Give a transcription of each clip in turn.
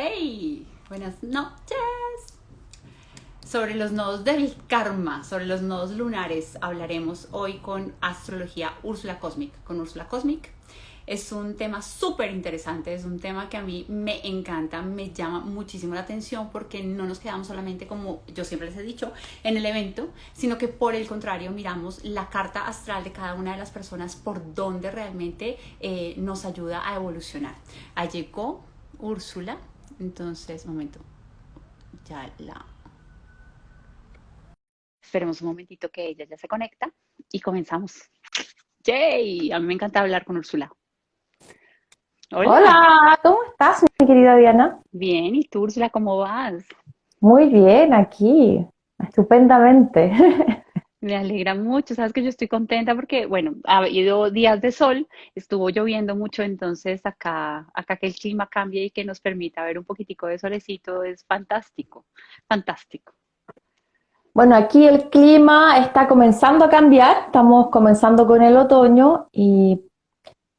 Hey, buenas noches. Sobre los nodos del karma, sobre los nodos lunares, hablaremos hoy con Astrología Úrsula Cosmic. Con Úrsula Cosmic es un tema súper interesante, es un tema que a mí me encanta, me llama muchísimo la atención porque no nos quedamos solamente, como yo siempre les he dicho, en el evento, sino que por el contrario miramos la carta astral de cada una de las personas por donde realmente nos ayuda a evolucionar. Ahí llegó Úrsula, entonces, un momento, ya la... Esperemos un momentito que ella ya se conecta y comenzamos. ¡Yay! A mí me encanta hablar con Úrsula. Hola. Hola, ¿cómo estás, mi querida Diana? Bien, ¿y tú, Úrsula, cómo vas? Muy bien, aquí, estupendamente. Me alegra mucho, sabes que yo estoy contenta porque, bueno, ha habido días de sol, estuvo lloviendo mucho, entonces acá que el clima cambie y que nos permita ver un poquitico de solecito es fantástico, fantástico. Bueno, aquí el clima está comenzando a cambiar, estamos comenzando con el otoño y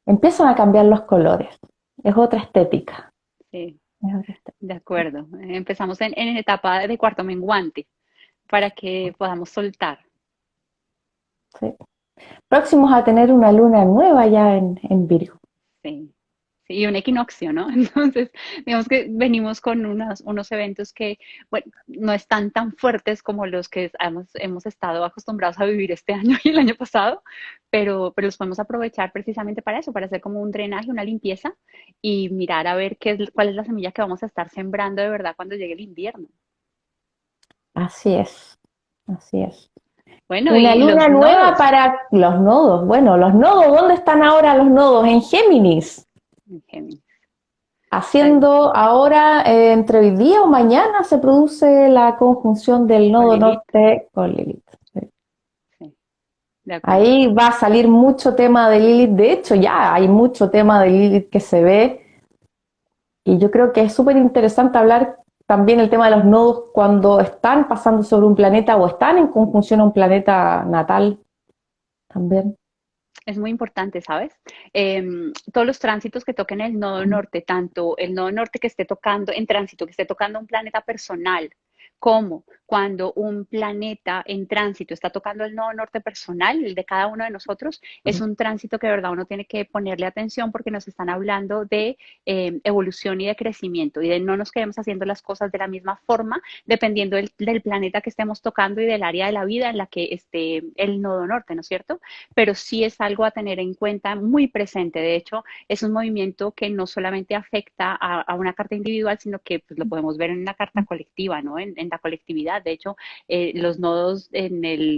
empiezan a cambiar los colores. Es otra estética. Sí, Es otra estética, de acuerdo. Empezamos en etapa de cuarto menguante para que podamos soltar. sí. Próximos a tener una luna nueva ya en Virgo. Sí, sí, y un equinoccio, ¿no? Entonces, digamos que venimos con unos eventos que, bueno, no están tan fuertes como los que hemos estado acostumbrados a vivir este año y el año pasado, pero los podemos aprovechar precisamente para eso, para hacer como un drenaje, una limpieza y mirar a ver cuál es la semilla que vamos a estar sembrando de verdad cuando llegue el invierno. Así es, así es. Bueno, Una y luna los nueva nodos. para los nodos. Bueno, los nodos, ¿dónde están ahora los nodos? En Géminis. Géminis. Haciendo ahora, entre hoy día o mañana, se produce la conjunción del Con nodo Lilith. norte con Lilith. Sí. Sí, de acuerdo. Ahí va a salir mucho tema de Lilith. De hecho, ya hay mucho tema de Lilith que se ve. Y yo creo que es súper interesante hablar también el tema de los nodos cuando están pasando sobre un planeta o están en conjunción a un planeta natal también. Es muy importante, ¿sabes? Todos los tránsitos que toquen el nodo norte, tanto el nodo norte que esté tocando en tránsito, que esté tocando un planeta personal, como cuando un planeta en tránsito está tocando el nodo norte personal, el de cada uno de nosotros, es un tránsito que de verdad uno tiene que ponerle atención porque nos están hablando de evolución y de crecimiento y de no nos quedemos haciendo las cosas de la misma forma dependiendo del planeta que estemos tocando y del área de la vida en la que esté el nodo norte, ¿no es cierto? Pero sí es algo a tener en cuenta muy presente. De hecho, es un movimiento que no solamente afecta a una carta individual, sino que pues, lo podemos ver en una carta colectiva, ¿no? En la colectividad. De hecho, los nodos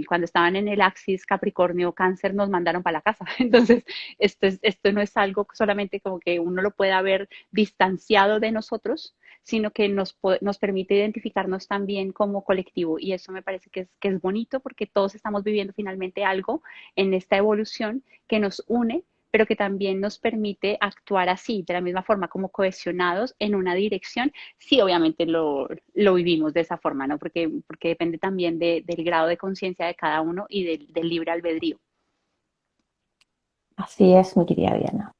cuando estaban en el axis Capricornio-Cáncer nos mandaron para la casa. Entonces, esto no es algo solamente como que uno lo pueda ver distanciado de nosotros, sino que nos permite identificarnos también como colectivo. Y eso me parece que es bonito porque todos estamos viviendo finalmente algo en esta evolución que nos une, pero que también nos permite actuar así, de la misma forma, como cohesionados en una dirección. Sí, obviamente lo vivimos de esa forma, ¿no? Porque depende también del grado de conciencia de cada uno y del libre albedrío. Así es, mi querida Diana.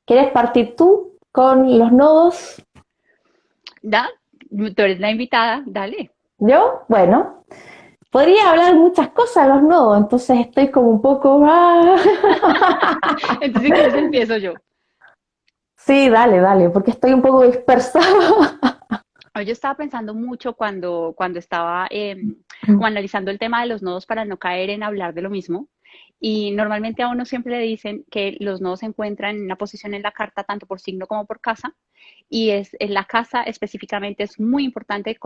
¿Quieres partir tú con los nodos? ¿Da? Tú eres la invitada, dale. ¿Yo? Bueno, podría hablar muchas cosas de los nodos, entonces estoy como un poco... Entonces, si quieres, empiezo yo. Sí, dale, dale, porque estoy un poco dispersa. Yo estaba pensando mucho cuando estaba como analizando el tema de los nodos para no caer en hablar de lo mismo. Y normalmente a uno siempre le dicen que los nodos se encuentran en una posición en la carta, tanto por signo como por casa. Y en la casa específicamente es muy importante,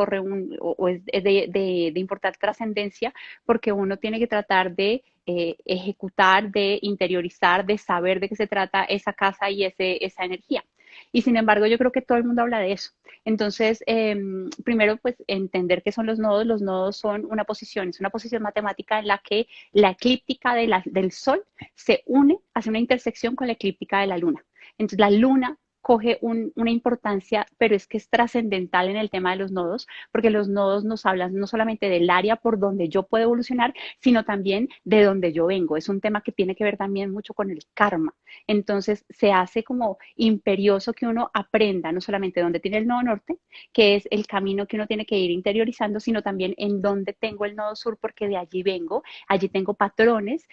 o es de importante trascendencia, porque uno tiene que tratar de ejecutar, de interiorizar, de saber de qué se trata esa casa y esa energía. Y sin embargo, yo creo que todo el mundo habla de eso. Entonces, primero, pues entender qué son los nodos. Los nodos son una posición, es una posición matemática en la que la eclíptica del Sol se une, hace una intersección con la eclíptica de la Luna. Entonces, la Luna coge una importancia, pero es que es trascendental en el tema de los nodos, porque los nodos nos hablan no solamente del área por donde yo puedo evolucionar, sino también de donde yo vengo. Es un tema que tiene que ver también mucho con el karma. Entonces se hace como imperioso que uno aprenda no solamente dónde tiene el nodo norte, que es el camino que uno tiene que ir interiorizando, sino también en dónde tengo el nodo sur, porque de allí vengo, allí tengo patrones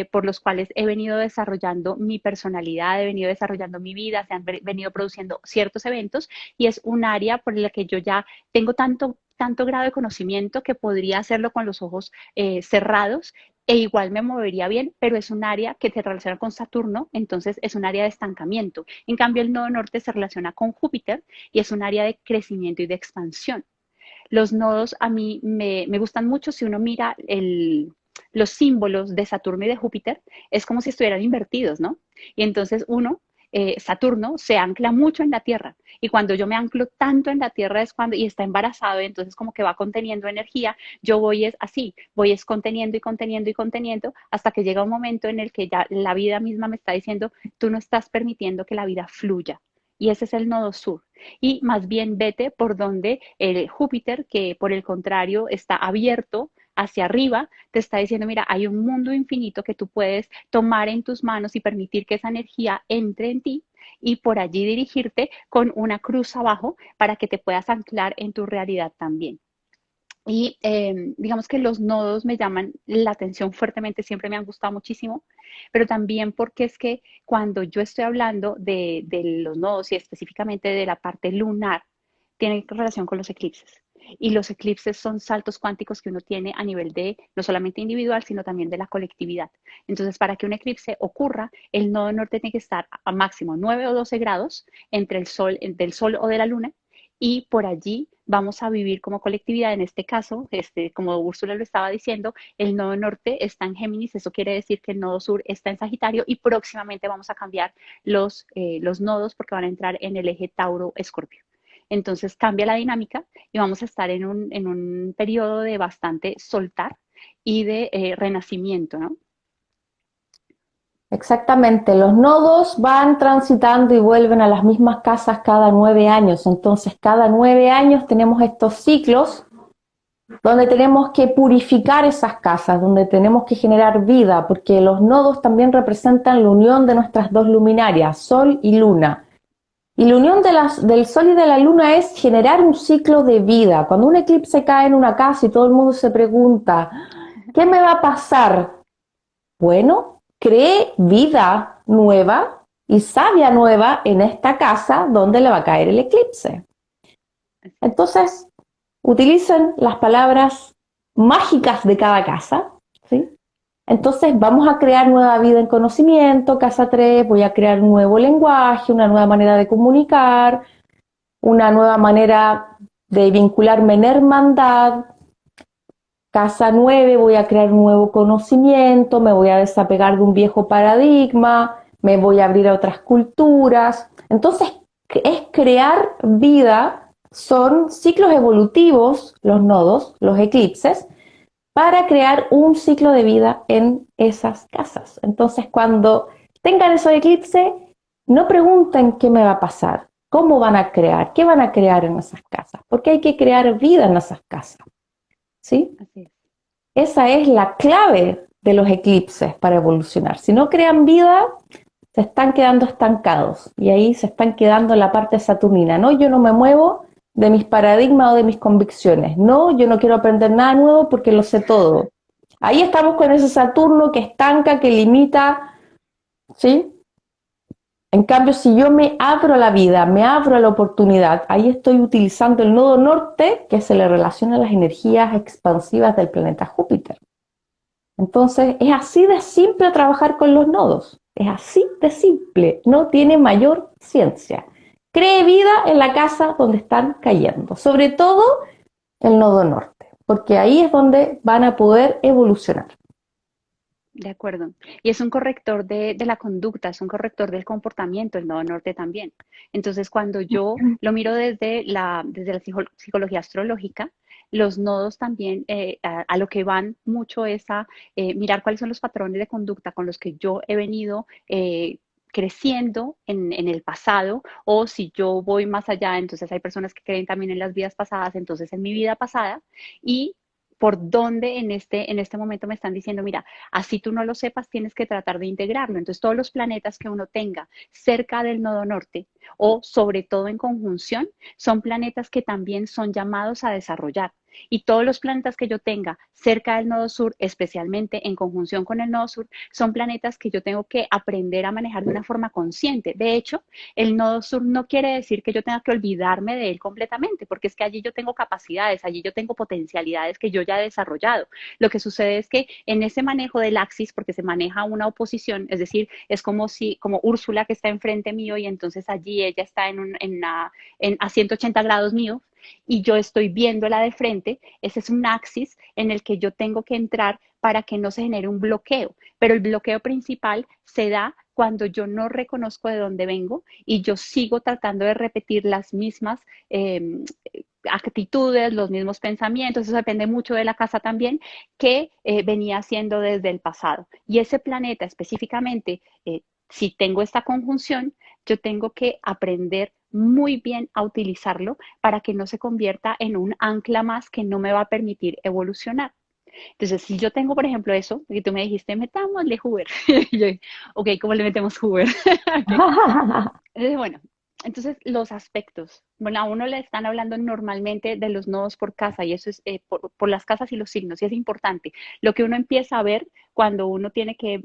por los cuales he venido desarrollando mi personalidad, he venido desarrollando mi vida, se han venido produciendo ciertos eventos y es un área por la que yo ya tengo tanto grado de conocimiento que podría hacerlo con los ojos cerrados e igual me movería bien, pero es un área que se relaciona con Saturno, entonces es un área de estancamiento. En cambio, el nodo norte se relaciona con Júpiter y es un área de crecimiento y de expansión. Los nodos a mí me gustan mucho si uno mira los símbolos de Saturno y de Júpiter, es como si estuvieran invertidos, ¿no? Y entonces uno, Saturno, se ancla mucho en la Tierra. Y cuando yo me anclo tanto en la Tierra es cuando, y está embarazado, entonces como que va conteniendo energía, yo voy es así, voy es conteniendo y conteniendo y conteniendo, hasta que llega un momento en el que ya la vida misma me está diciendo, tú no estás permitiendo que la vida fluya. Y ese es el nodo sur. Y más bien vete por donde el Júpiter, que por el contrario está abierto hacia arriba, te está diciendo, mira, hay un mundo infinito que tú puedes tomar en tus manos y permitir que esa energía entre en ti y por allí dirigirte con una cruz abajo para que te puedas anclar en tu realidad también. Y digamos que los nodos me llaman la atención fuertemente, siempre me han gustado muchísimo, pero también porque es que cuando yo estoy hablando de los nodos y específicamente de la parte lunar, tiene relación con los eclipses. Y los eclipses son saltos cuánticos que uno tiene a nivel de no solamente individual, sino también de la colectividad. Entonces, para que un eclipse ocurra, el nodo norte tiene que estar a máximo 9 o 12 grados entre el sol, del sol o de la luna, y por allí vamos a vivir como colectividad. En este caso, como Úrsula lo estaba diciendo, el nodo norte está en Géminis, eso quiere decir que el nodo sur está en Sagitario y próximamente vamos a cambiar los nodos porque van a entrar en el eje Tauro-Escorpio. Entonces cambia la dinámica y vamos a estar en un periodo de bastante soltar y de renacimiento, ¿no? Exactamente, los nodos van transitando y vuelven a las mismas casas cada 9 años, entonces cada 9 años tenemos estos ciclos donde tenemos que purificar esas casas, donde tenemos que generar vida, porque los nodos también representan la unión de nuestras dos luminarias, Sol y Luna. Y la unión del Sol y de la Luna es generar un ciclo de vida. Cuando un eclipse cae en una casa y todo el mundo se pregunta, ¿qué me va a pasar? Bueno, cree vida nueva y savia nueva en esta casa donde le va a caer el eclipse. Entonces, utilicen las palabras mágicas de cada casa, ¿sí? Entonces vamos a crear nueva vida en conocimiento, casa 3, voy a crear un nuevo lenguaje, una nueva manera de comunicar, una nueva manera de vincularme en hermandad. Casa 9, voy a crear un nuevo conocimiento, me voy a desapegar de un viejo paradigma, me voy a abrir a otras culturas. Entonces, es crear vida, son ciclos evolutivos, los nodos, los eclipses, para crear un ciclo de vida en esas casas. Entonces, cuando tengan esos eclipses, no pregunten qué me va a pasar, cómo van a crear, qué van a crear en esas casas, porque hay que crear vida en esas casas. ¿Sí? Así es. Esa es la clave de los eclipses para evolucionar. Si no crean vida, se están quedando estancados y ahí se están quedando en la parte saturnina. No, yo no me muevo de mis paradigmas o de mis convicciones. No, yo no quiero aprender nada nuevo porque lo sé todo. Ahí estamos con ese Saturno que estanca, que limita, ¿sí? En cambio, si yo me abro a la vida, me abro a la oportunidad, ahí estoy utilizando el nodo norte que se le relaciona a las energías expansivas del planeta Júpiter. Entonces, es así de simple trabajar con los nodos. Es así de simple, no tiene mayor ciencia. Cree vida en la casa donde están cayendo, sobre todo el nodo norte, porque ahí es donde van a poder evolucionar. De acuerdo. Y es un corrector de la conducta, es un corrector del comportamiento, el nodo norte también. Entonces, cuando yo lo miro desde la psicología astrológica, los nodos también a lo que van mucho es a mirar cuáles son los patrones de conducta con los que yo he venido creciendo en el pasado, o si yo voy más allá, entonces hay personas que creen también en las vidas pasadas, entonces en mi vida pasada, y por dónde en este momento me están diciendo, mira, así tú no lo sepas, tienes que tratar de integrarlo. Entonces, todos los planetas que uno tenga cerca del nodo norte o sobre todo en conjunción, son planetas que también son llamados a desarrollar. Y todos los planetas que yo tenga cerca del nodo sur, especialmente en conjunción con el nodo sur, son planetas que yo tengo que aprender a manejar de una forma consciente. De hecho, el nodo sur no quiere decir que yo tenga que olvidarme de él completamente, porque es que allí yo tengo capacidades, allí yo tengo potencialidades que yo ya he desarrollado. Lo que sucede es que en ese manejo del axis, porque se maneja una oposición, es decir, es como si, como Úrsula que está enfrente mío y entonces allí ella está a 180 grados mío, y yo estoy viéndola de frente, ese es un axis en el que yo tengo que entrar para que no se genere un bloqueo. Pero el bloqueo principal se da cuando yo no reconozco de dónde vengo y yo sigo tratando de repetir las mismas actitudes, los mismos pensamientos, eso depende mucho de la casa también, que venía haciendo desde el pasado. Y ese planeta específicamente, si tengo esta conjunción, yo tengo que aprender muy bien a utilizarlo para que no se convierta en un ancla más que no me va a permitir evolucionar. Entonces, si yo tengo, por ejemplo, eso, y tú me dijiste, metámosle Hoover. Y yo, ok, ¿cómo le metemos Hoover? Okay. Bueno, entonces los aspectos. Bueno, a uno le están hablando normalmente de los nodos por casa y eso es por las casas y los signos y es importante. Lo que uno empieza a ver cuando uno tiene que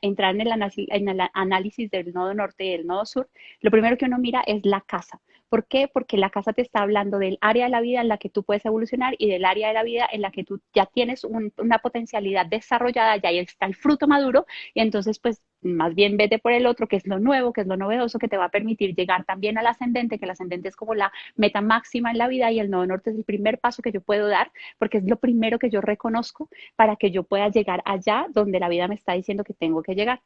entrar en el análisis del nodo norte y del nodo sur, lo primero que uno mira es la casa. ¿Por qué? Porque la casa te está hablando del área de la vida en la que tú puedes evolucionar y del área de la vida en la que tú ya tienes una potencialidad desarrollada, ya ahí está el fruto maduro y entonces pues más bien vete por el otro, que es lo nuevo, que es lo novedoso, que te va a permitir llegar también al ascendente, que el ascendente es como la meta máxima en la vida y el nodo norte es el primer paso que yo puedo dar porque es lo primero que yo reconozco para que yo pueda llegar allá donde la vida me está diciendo que tengo que llegar.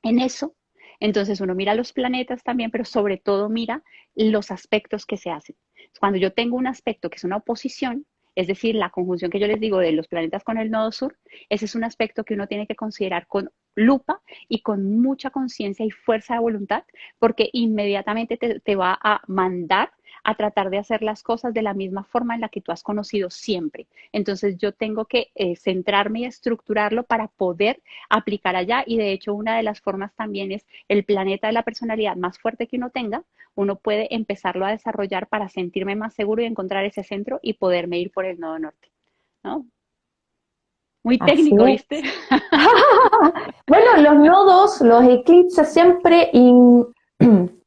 En eso, entonces uno mira los planetas también, pero sobre todo mira los aspectos que se hacen. Cuando yo tengo un aspecto que es una oposición, es decir, la conjunción que yo les digo de los planetas con el nodo sur, ese es un aspecto que uno tiene que considerar con lupa y con mucha conciencia y fuerza de voluntad, porque inmediatamente te va a mandar a tratar de hacer las cosas de la misma forma en la que tú has conocido siempre. Entonces yo tengo que centrarme y estructurarlo para poder aplicar allá y de hecho una de las formas también es el planeta de la personalidad más fuerte que uno tenga, uno puede empezarlo a desarrollar para sentirme más seguro y encontrar ese centro y poderme ir por el nodo norte, ¿no? Muy Así técnico, ¿viste? es. Bueno, los nodos, los eclipses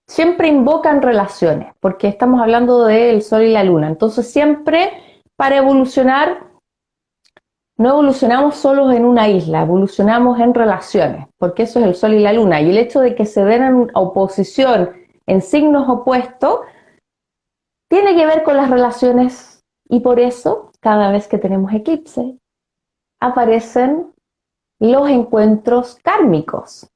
siempre invocan relaciones, porque estamos hablando del Sol y la Luna. Entonces siempre para evolucionar, no evolucionamos solos en una isla, evolucionamos en relaciones, porque eso es el Sol y la Luna. Y el hecho de que se den en oposición en signos opuestos tiene que ver con las relaciones y por eso cada vez que tenemos eclipse aparecen los encuentros kármicos,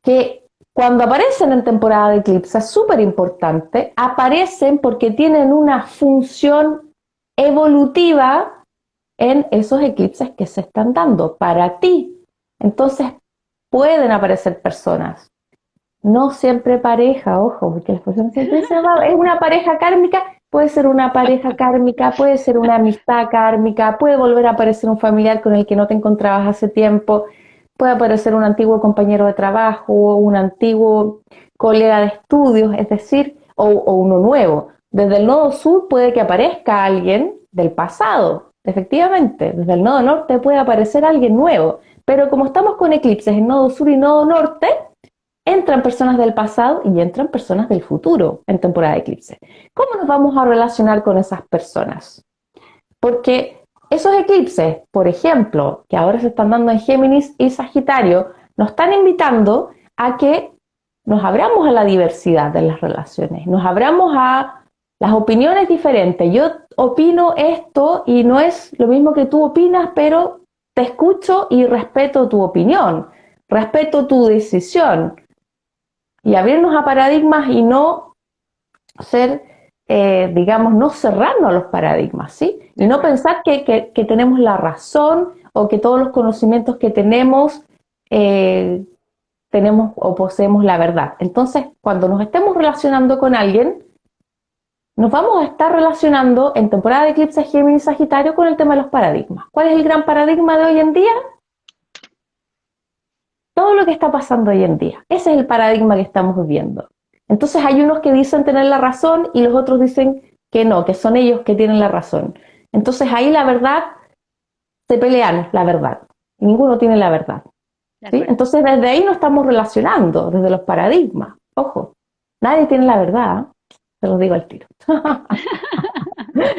que cuando aparecen en temporada de eclipse es súper importante, aparecen porque tienen una función evolutiva en esos eclipses que se están dando para ti. Entonces pueden aparecer personas, no siempre pareja, ojo, porque las personas siempre dicen, es una pareja kármica, puede ser una pareja kármica, puede ser una amistad kármica, puede volver a aparecer un familiar con el que no te encontrabas hace tiempo, puede aparecer un antiguo compañero de trabajo o un antiguo colega de estudios, es decir, o uno nuevo. Desde el nodo sur puede que aparezca alguien del pasado, efectivamente, desde el nodo norte puede aparecer alguien nuevo, pero como estamos con eclipses en nodo sur y nodo norte, entran personas del pasado y entran personas del futuro en temporada de eclipse. ¿Cómo nos vamos a relacionar con esas personas? Porque esos eclipses, por ejemplo, que ahora se están dando en Géminis y Sagitario, nos están invitando a que nos abramos a la diversidad de las relaciones, nos abramos a las opiniones diferentes. Yo opino esto y no es lo mismo que tú opinas, pero te escucho y respeto tu opinión, respeto tu decisión. Y abrirnos a paradigmas y no ser, digamos, no cerrarnos a los paradigmas, ¿sí? Y no pensar que tenemos la razón o que todos los conocimientos que tenemos tenemos o poseemos la verdad. Entonces, cuando nos estemos relacionando con alguien, nos vamos a estar relacionando en temporada de eclipse Géminis Sagitario con el tema de los paradigmas. ¿Cuál es el gran paradigma de hoy en día? Todo lo que está pasando hoy en día. Ese es el paradigma que estamos viviendo. Entonces hay unos que dicen tener la razón y los otros dicen que no, que son ellos que tienen la razón. Entonces ahí la verdad, se pelean la verdad. Y ninguno tiene la verdad. De ¿Sí? acuerdo. Entonces desde ahí nos estamos relacionando, desde los paradigmas. Ojo, nadie tiene la verdad, se los digo al tiro.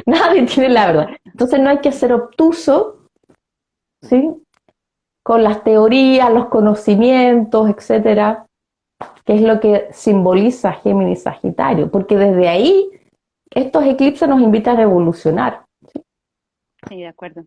Nadie tiene la verdad. Entonces no hay que ser obtuso, ¿sí? Con las teorías, los conocimientos, etcétera, que es lo que simboliza Géminis Sagitario, porque desde ahí estos eclipses nos invitan a evolucionar. Sí, de acuerdo.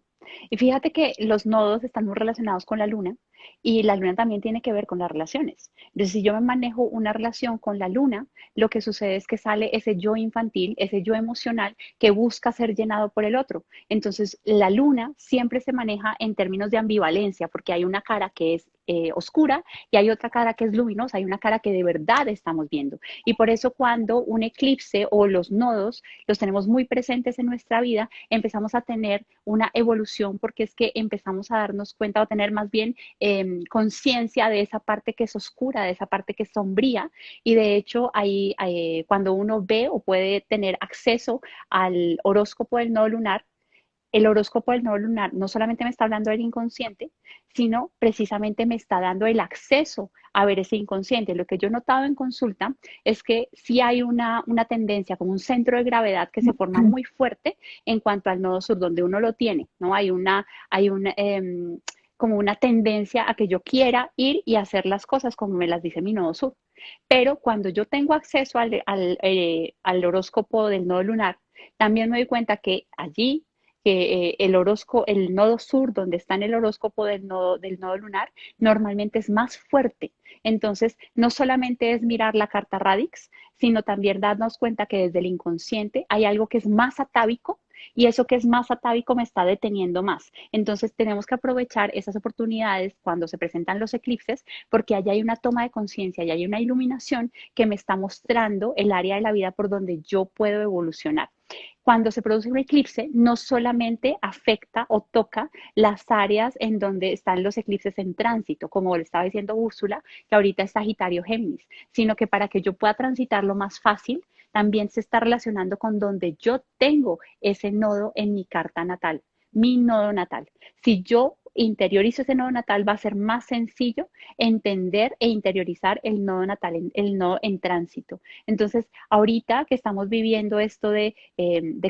Y fíjate que los nodos están muy relacionados con la luna y la luna también tiene que ver con las relaciones. Entonces, si yo me manejo una relación con la luna, lo que sucede es que sale ese yo infantil, ese yo emocional que busca ser llenado por el otro. Entonces, la luna siempre se maneja en términos de ambivalencia, porque hay una cara que es oscura y hay otra cara que es luminosa, hay una cara que de verdad estamos viendo. Y por eso cuando un eclipse o los nodos los tenemos muy presentes en nuestra vida, empezamos a tener una evolución porque es que empezamos a darnos cuenta o tener más bien conciencia de esa parte que es oscura, de esa parte que es sombría. Y de hecho, cuando uno ve o puede tener acceso al horóscopo del nodo lunar, el horóscopo del nodo lunar no solamente me está hablando del inconsciente, sino precisamente me está dando el acceso a ver ese inconsciente. Lo que yo he notado en consulta es que sí hay una tendencia, como un centro de gravedad que se forma muy fuerte en cuanto al nodo sur, donde uno lo tiene, ¿no? Como una tendencia a que yo quiera ir y hacer las cosas como me las dice mi nodo sur. Pero cuando yo tengo acceso al horóscopo del nodo lunar, también me doy cuenta que allí que el nodo sur, donde está en el horóscopo del nodo lunar, normalmente es más fuerte. Entonces, no solamente es mirar la carta radix, sino también darnos cuenta que desde el inconsciente hay algo que es más atávico y eso que es más atávico me está deteniendo más. Entonces, tenemos que aprovechar esas oportunidades cuando se presentan los eclipses, porque allá hay una toma de conciencia y hay una iluminación que me está mostrando el área de la vida por donde yo puedo evolucionar. Cuando se produce un eclipse, no solamente afecta o toca las áreas en donde están los eclipses en tránsito, como le estaba diciendo Úrsula, que ahorita es Sagitario Géminis, sino que para que yo pueda transitarlo más fácil, también se está relacionando con donde yo tengo ese nodo en mi carta natal, mi nodo natal. Si yo interiorizo ese nodo natal, va a ser más sencillo entender e interiorizar el nodo natal, el nodo en tránsito. Entonces, ahorita que estamos viviendo esto de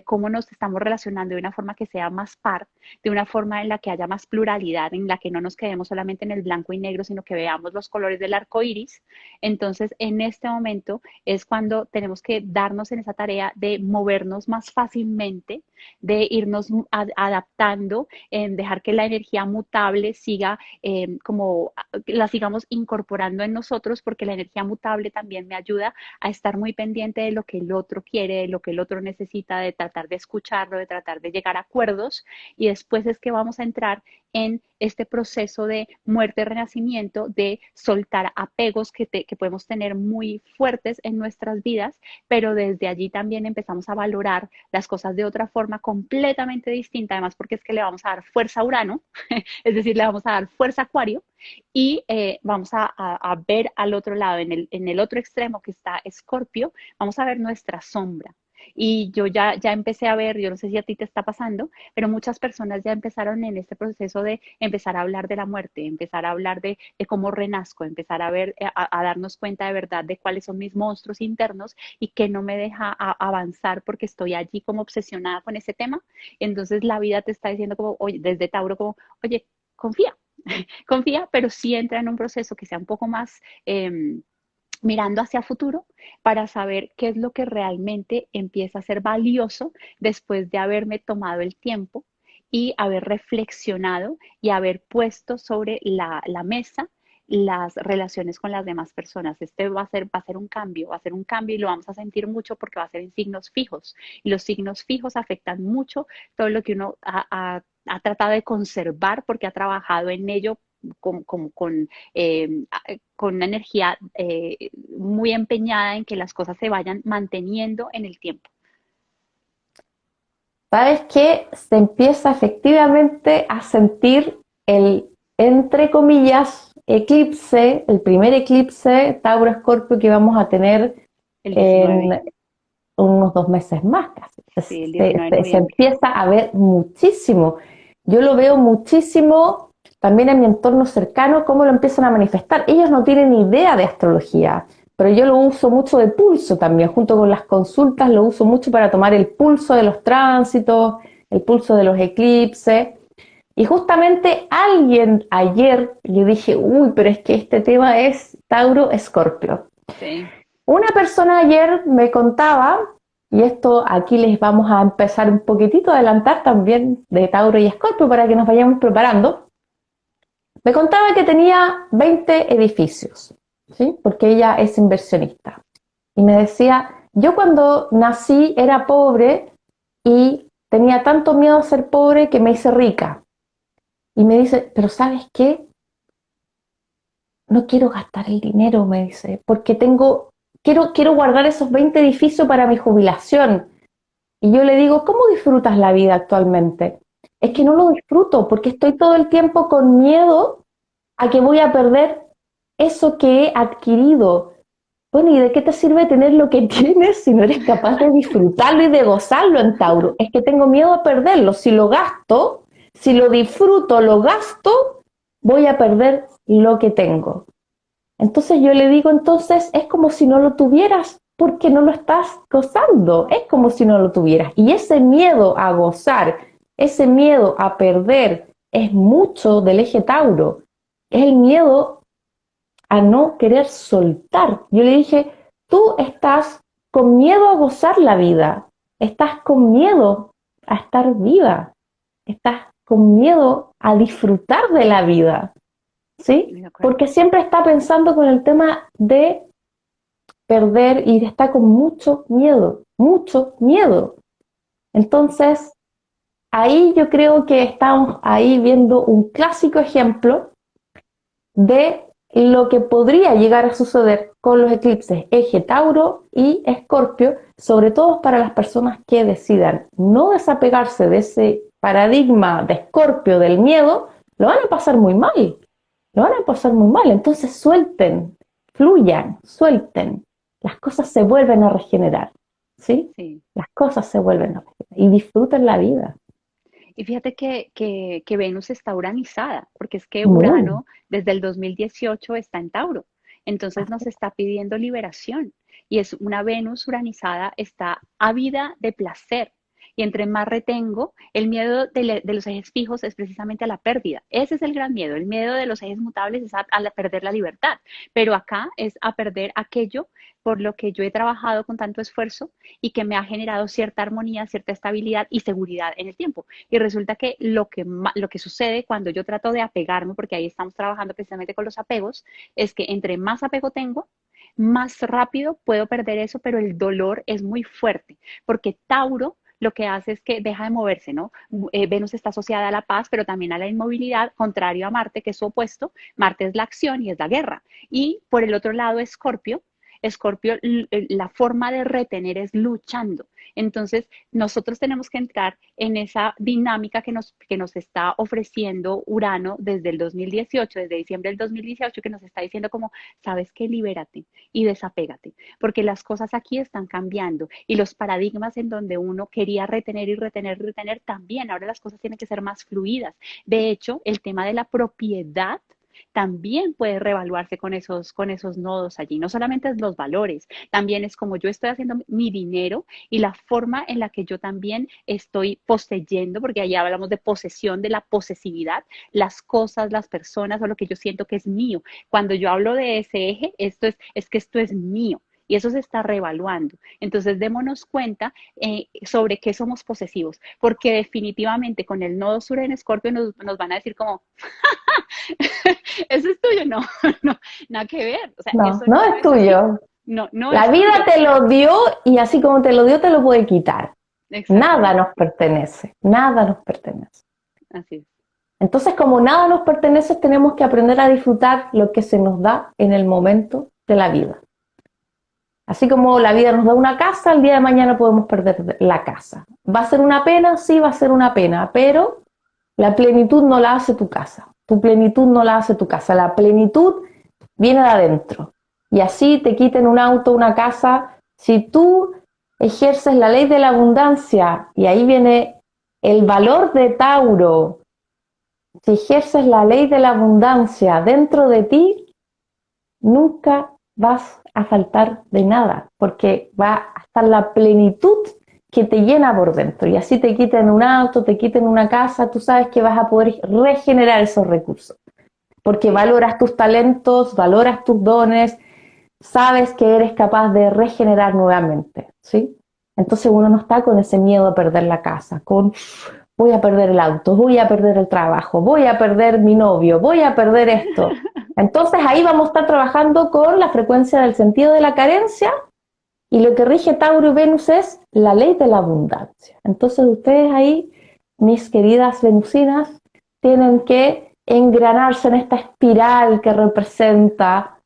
cómo nos estamos relacionando de una forma que sea más par, de una forma en la que haya más pluralidad, en la que no nos quedemos solamente en el blanco y negro, sino que veamos los colores del arco iris. Entonces, en este momento es cuando tenemos que darnos en esa tarea de movernos más fácilmente, de irnos adaptando, en dejar que la energía mutable siga como la sigamos incorporando en nosotros, porque la energía mutable también me ayuda a estar muy pendiente de lo que el otro quiere, de lo que el otro necesita, de tratar de escucharlo, de tratar de llegar a acuerdos y después es que vamos a entrar en este proceso de muerte, renacimiento, de soltar apegos que podemos tener muy fuertes en nuestras vidas, pero desde allí también empezamos a valorar las cosas de otra forma completamente distinta, además porque es que le vamos a dar fuerza a Urano, es decir, le vamos a dar fuerza a Acuario y vamos a ver al otro lado, en el otro extremo que está Escorpio, vamos a ver nuestra sombra. Y yo ya empecé a ver, yo no sé si a ti te está pasando, pero muchas personas ya empezaron en este proceso de empezar a hablar de la muerte, empezar a hablar de cómo renazco, empezar a ver, a darnos cuenta de verdad de cuáles son mis monstruos internos y que no me deja avanzar porque estoy allí como obsesionada con ese tema. Entonces la vida te está diciendo como, oye, desde Tauro como, oye, confía, confía, pero sí entra en un proceso que sea un poco más mirando hacia futuro para saber qué es lo que realmente empieza a ser valioso después de haberme tomado el tiempo y haber reflexionado y haber puesto sobre la mesa las relaciones con las demás personas. Este va a ser un cambio, va a ser un cambio y lo vamos a sentir mucho porque va a ser en signos fijos. Y los signos fijos afectan mucho todo lo que uno ha tratado de conservar porque ha trabajado en ello con con una energía muy empeñada en que las cosas se vayan manteniendo en el tiempo. ¿Sabes qué? Se empieza efectivamente a sentir el, entre comillas, eclipse, el primer eclipse Tauro-Escorpio que vamos a tener El 19, en unos 2 meses más casi. sí, el 19 de Se noviembre. empieza a ver muchísimo. Yo lo veo muchísimo también en mi entorno cercano, cómo lo empiezan a manifestar. Ellos no tienen idea de astrología, pero yo lo uso mucho de pulso también, junto con las consultas, lo uso mucho para tomar el pulso de los tránsitos, el pulso de los eclipses. Y justamente alguien ayer, yo dije, uy, pero es que este tema es Tauro-Escorpio. Sí, Una persona ayer me contaba, y esto aquí les vamos a empezar un poquitito a adelantar también de Tauro y Escorpio para que nos vayamos preparando, me contaba que tenía 20 edificios, ¿sí? Porque ella es inversionista. Y me decía, yo cuando nací era pobre y tenía tanto miedo a ser pobre que me hice rica. Y me dice, pero ¿sabes qué? No quiero gastar el dinero, me dice, porque quiero guardar esos 20 edificios para mi jubilación. Y yo le digo, ¿cómo disfrutas la vida actualmente? Es que no lo disfruto porque estoy todo el tiempo con miedo a que voy a perder eso que he adquirido. Bueno, ¿y de qué te sirve tener lo que tienes si no eres capaz de disfrutarlo y de gozarlo en Tauro? Es que tengo miedo a perderlo. Si lo gasto, si lo disfruto, lo gasto, voy a perder lo que tengo. Entonces yo le digo, entonces es como si no lo tuvieras porque no lo estás gozando, es como si no lo tuvieras. Y ese miedo a gozar, ese miedo a perder, es mucho del eje Tauro. Es el miedo a no querer soltar. Yo le dije, tú estás con miedo a gozar la vida, estás con miedo a estar viva, estás con miedo a disfrutar de la vida. ¿Sí? de acuerdo. Porque siempre está pensando con el tema de perder y está con mucho miedo, mucho miedo. Entonces, ahí yo creo que estamos ahí viendo un clásico ejemplo de lo que podría llegar a suceder con los eclipses eje Tauro y Escorpio, sobre todo para las personas que decidan no desapegarse de ese paradigma de Escorpio, del miedo, lo van a pasar muy mal. Lo van a pasar muy mal. Entonces suelten, fluyan, suelten. Las cosas se vuelven a regenerar, ¿sí? Sí. Las cosas se vuelven a regenerar y disfruten la vida. Y fíjate que Venus está uranizada, porque es que Muy. Urano desde el 2018 está en Tauro. Entonces nos está pidiendo liberación. Y es una Venus uranizada, está ávida de placer. Y entre más retengo, el miedo de los ejes fijos es precisamente a la pérdida. Ese es el gran miedo. El miedo de los ejes mutables es a perder la libertad. Pero acá es a perder aquello por lo que yo he trabajado con tanto esfuerzo y que me ha generado cierta armonía, cierta estabilidad y seguridad en el tiempo. Y resulta que lo que sucede cuando yo trato de apegarme, porque ahí estamos trabajando precisamente con los apegos, es que entre más apego tengo, más rápido puedo perder eso, pero el dolor es muy fuerte, porque Tauro lo que hace es que deja de moverse, ¿no? Venus está asociada a la paz, pero también a la inmovilidad, contrario a Marte, que es su opuesto. Marte es la acción y es la guerra. Y por el otro lado, Escorpio, Escorpio, la forma de retener es luchando. Entonces, nosotros tenemos que entrar en esa dinámica que nos está ofreciendo Urano desde el 2018, desde diciembre del 2018, que nos está diciendo como, sabes que libérate y desapégate, porque las cosas aquí están cambiando y los paradigmas en donde uno quería retener y retener y retener también, ahora las cosas tienen que ser más fluidas. De hecho, el tema de la propiedad también puede reevaluarse con esos nodos allí. No solamente es los valores, también es como yo estoy haciendo mi dinero y la forma en la que yo también estoy poseyendo, porque ahí hablamos de posesión, de la posesividad, las cosas, las personas o lo que yo siento que es mío. Cuando yo hablo de ese eje, es que esto es mío. Y eso se está reevaluando. Entonces, démonos cuenta sobre qué somos posesivos, porque definitivamente con el nodo sur en Escorpio nos van a decir como, eso es tuyo, no, no, nada que ver, o sea, No, eso no no es es así, tuyo. no, no La es vida tuyo, te lo dio y así como te lo dio, te lo puede quitar. Nada exactamente, nos pertenece, nada nos pertenece. así es. Entonces, como nada nos pertenece, tenemos que aprender a disfrutar lo que se nos da en el momento de la vida. Así como la vida nos da una casa, el día de mañana podemos perder la casa. ¿Va a ser una pena? Sí, va a ser una pena, pero la plenitud no la hace tu casa. Tu plenitud no la hace tu casa. La plenitud viene de adentro. Y así te quiten un auto, una casa. Si tú ejerces la ley de la abundancia, y ahí viene el valor de Tauro, si ejerces la ley de la abundancia dentro de ti, nunca vas a faltar de nada, porque va a estar la plenitud que te llena por dentro. Y así te quiten un auto, te quiten una casa, tú sabes que vas a poder regenerar esos recursos, porque valoras tus talentos, valoras tus dones, sabes que eres capaz de regenerar nuevamente, ¿sí? Entonces uno no está con ese miedo a perder la casa, con voy a perder el auto, voy a perder el trabajo, voy a perder mi novio, voy a perder esto. Entonces ahí vamos a estar trabajando con la frecuencia del sentido de la carencia, y lo que rige Tauro y Venus es la ley de la abundancia. Entonces ustedes ahí, mis queridas venusinas, tienen que engranarse en esta espiral que representa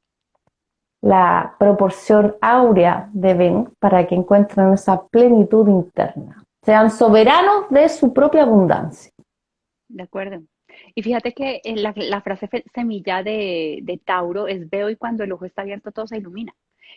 la proporción áurea de Venus para que encuentren esa plenitud interna. Sean soberanos de su propia abundancia. De acuerdo. Y fíjate que la frase semilla de Tauro es veo y cuando el ojo está abierto todo se ilumina.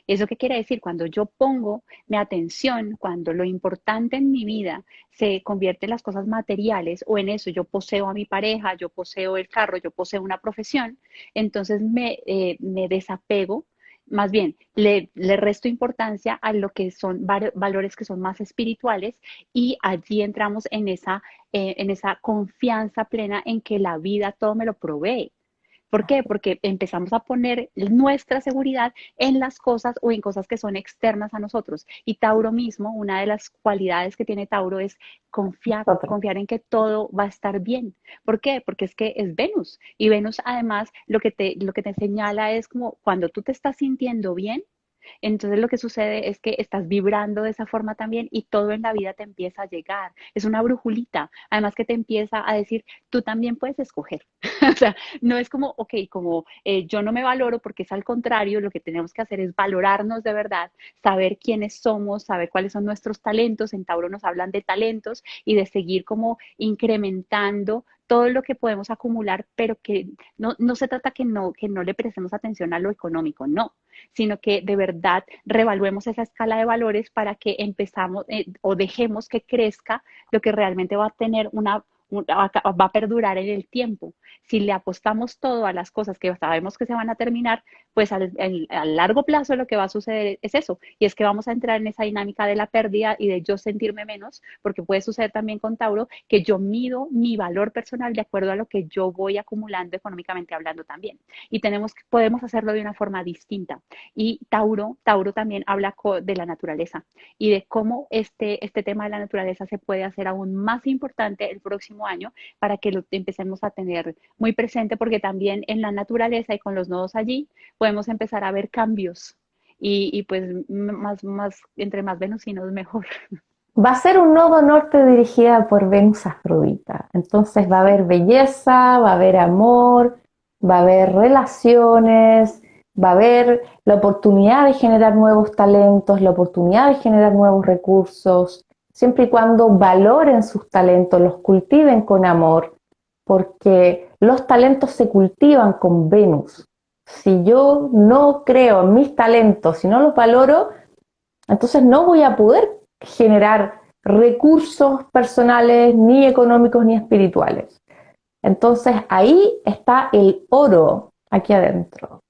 ¿Eso qué quiere decir? Cuando yo pongo mi atención, cuando lo importante en mi vida se convierte en las cosas materiales o en eso, yo poseo a mi pareja, yo poseo el carro, yo poseo una profesión, entonces me desapego, más bien le resto importancia a lo que son valores que son más espirituales y allí entramos en esa confianza plena en que la vida todo me lo provee. ¿Por qué? Porque empezamos a poner nuestra seguridad en las cosas o en cosas que son externas a nosotros. Y Tauro mismo, una de las cualidades que tiene Tauro es confiar en que todo va a estar bien. ¿Por qué? Porque es que es Venus. Y Venus además lo que te señala es como cuando tú te estás sintiendo bien, entonces lo que sucede es que estás vibrando de esa forma también y todo en la vida te empieza a llegar. Es una brujulita, además que te empieza a decir, tú también puedes escoger. O sea, no es como, ok, como yo no me valoro porque es al contrario, lo que tenemos que hacer es valorarnos de verdad, saber quiénes somos, saber cuáles son nuestros talentos. En Tauro nos hablan de talentos y de seguir como incrementando todo lo que podemos acumular, pero que no se trata que no le prestemos atención a lo económico, no, sino que de verdad revaluemos esa escala de valores para que empezamos o dejemos que crezca lo que realmente va a tener va a perdurar en el tiempo. Si le apostamos todo a las cosas que sabemos que se van a terminar, pues a largo plazo lo que va a suceder es eso, y es que vamos a entrar en esa dinámica de la pérdida y de yo sentirme menos, porque puede suceder también con Tauro, que yo mido mi valor personal de acuerdo a lo que yo voy acumulando económicamente hablando también. Y podemos hacerlo de una forma distinta. Y Tauro también habla de la naturaleza y de cómo este tema de la naturaleza se puede hacer aún más importante el próximo año para que lo empecemos a tener muy presente, porque también en la naturaleza y con los nodos allí podemos empezar a ver cambios y pues entre más venusinos mejor. Va a ser un nodo norte dirigida por Venus Afrodita. Entonces va a haber belleza, va a haber amor, va a haber relaciones, va a haber la oportunidad de generar nuevos talentos, la oportunidad de generar nuevos recursos, siempre y cuando valoren sus talentos, los cultiven con amor, porque los talentos se cultivan con Venus. Si yo no creo en mis talentos, si no los valoro, entonces no voy a poder generar recursos personales, ni económicos, ni espirituales. Entonces ahí está el oro aquí adentro.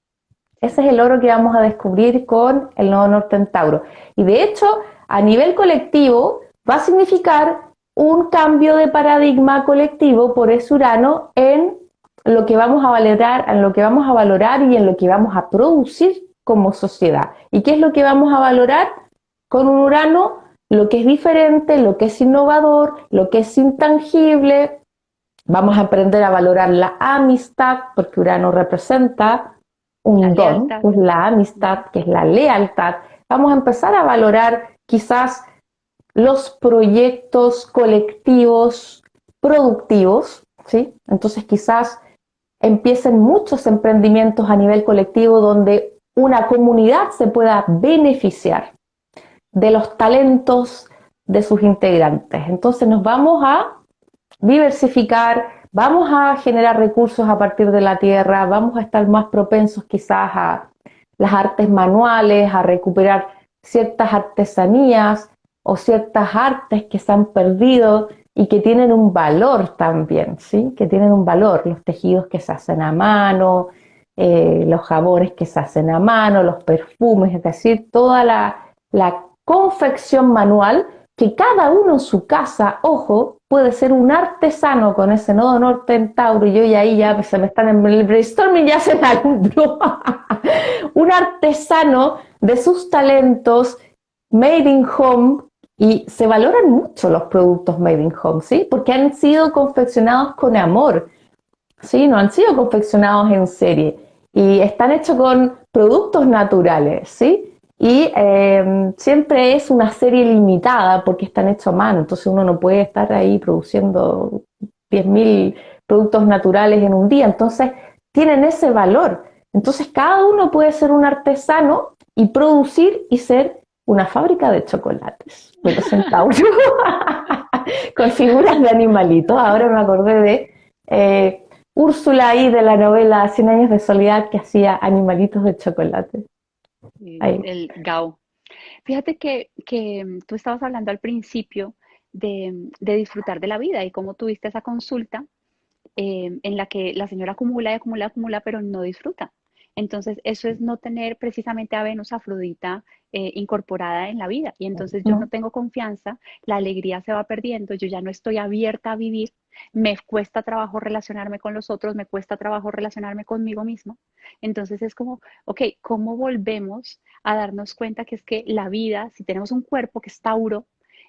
Ese es el oro que vamos a descubrir con el nodo norte en Tauro. Y de hecho, a nivel colectivo, va a significar un cambio de paradigma colectivo por ese Urano en lo que vamos a valorar y en lo que vamos a producir como sociedad. ¿Y qué es lo que vamos a valorar? Con un Urano, lo que es diferente, lo que es innovador, lo que es intangible. Vamos a aprender a valorar la amistad, porque Urano representa un don, que es la amistad, que es la lealtad. Vamos a empezar a valorar quizás los proyectos colectivos productivos, ¿sí? Entonces quizás empiecen muchos emprendimientos a nivel colectivo donde una comunidad se pueda beneficiar de los talentos de sus integrantes. Entonces nos vamos a diversificar, vamos a generar recursos a partir de la tierra, vamos a estar más propensos quizás a las artes manuales, a recuperar ciertas artesanías o ciertas artes que se han perdido y que tienen un valor también, ¿sí? Que tienen un valor, los tejidos que se hacen a mano, los jabones que se hacen a mano, los perfumes, es decir, toda la confección manual que cada uno en su casa, ojo, puede ser un artesano con ese nodo norte en Tauro, y yo y ahí ya se me están en el brainstorming, ya se me alumbró. Un artesano de sus talentos made in home, y se valoran mucho los productos made in home, ¿sí? Porque han sido confeccionados con amor, ¿sí? No han sido confeccionados en serie y están hechos con productos naturales, ¿sí? Y siempre es una serie limitada porque están hechos a mano, entonces uno no puede estar ahí produciendo 10.000 productos naturales en un día, entonces tienen ese valor. Entonces cada uno puede ser un artesano y producir y ser una fábrica de chocolates, de los centauros, con figuras de animalitos. Ahora me acordé de Úrsula ahí de la novela Cien años de soledad, que hacía animalitos de chocolate. Ahí. El GAO. Fíjate que tú estabas hablando al principio de disfrutar de la vida y cómo tuviste esa consulta en la que la señora acumula y acumula, acumula, pero no disfruta. Entonces, eso es no tener precisamente a Venus Afrodita incorporada en la vida. Y entonces yo no ¿No? tengo confianza, la alegría se va perdiendo, yo ya no estoy abierta a vivir, me cuesta trabajo relacionarme con los otros, me cuesta trabajo relacionarme conmigo misma. Entonces es como, ok, ¿cómo volvemos a darnos cuenta que es que la vida, si tenemos un cuerpo que es Tauro,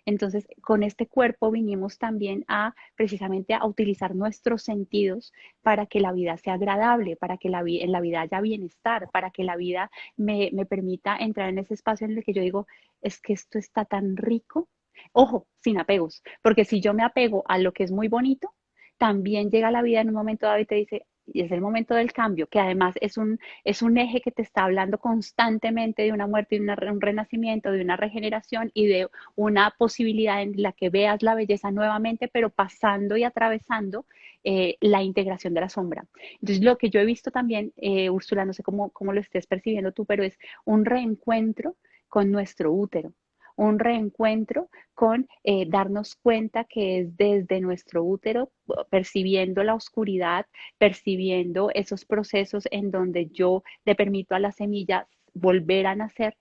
entonces con este cuerpo vinimos también a precisamente a utilizar nuestros sentidos para que la vida sea agradable, para que en la vida haya bienestar, para que la vida me permita entrar en ese espacio en el que yo digo, es que esto está tan rico. Ojo, sin apegos, porque si yo me apego a lo que es muy bonito, también llega la vida en un momento dado y te dice, y es el momento del cambio, que además es un eje que te está hablando constantemente de una muerte, de un renacimiento, de una regeneración y de una posibilidad en la que veas la belleza nuevamente, pero pasando y atravesando la integración de la sombra. Entonces, lo que yo he visto también, Úrsula, no sé cómo lo estés percibiendo tú, pero es un reencuentro con nuestro útero, un reencuentro con darnos cuenta que es desde nuestro útero, percibiendo la oscuridad, percibiendo esos procesos en donde yo le permito a la semilla volver a nacer,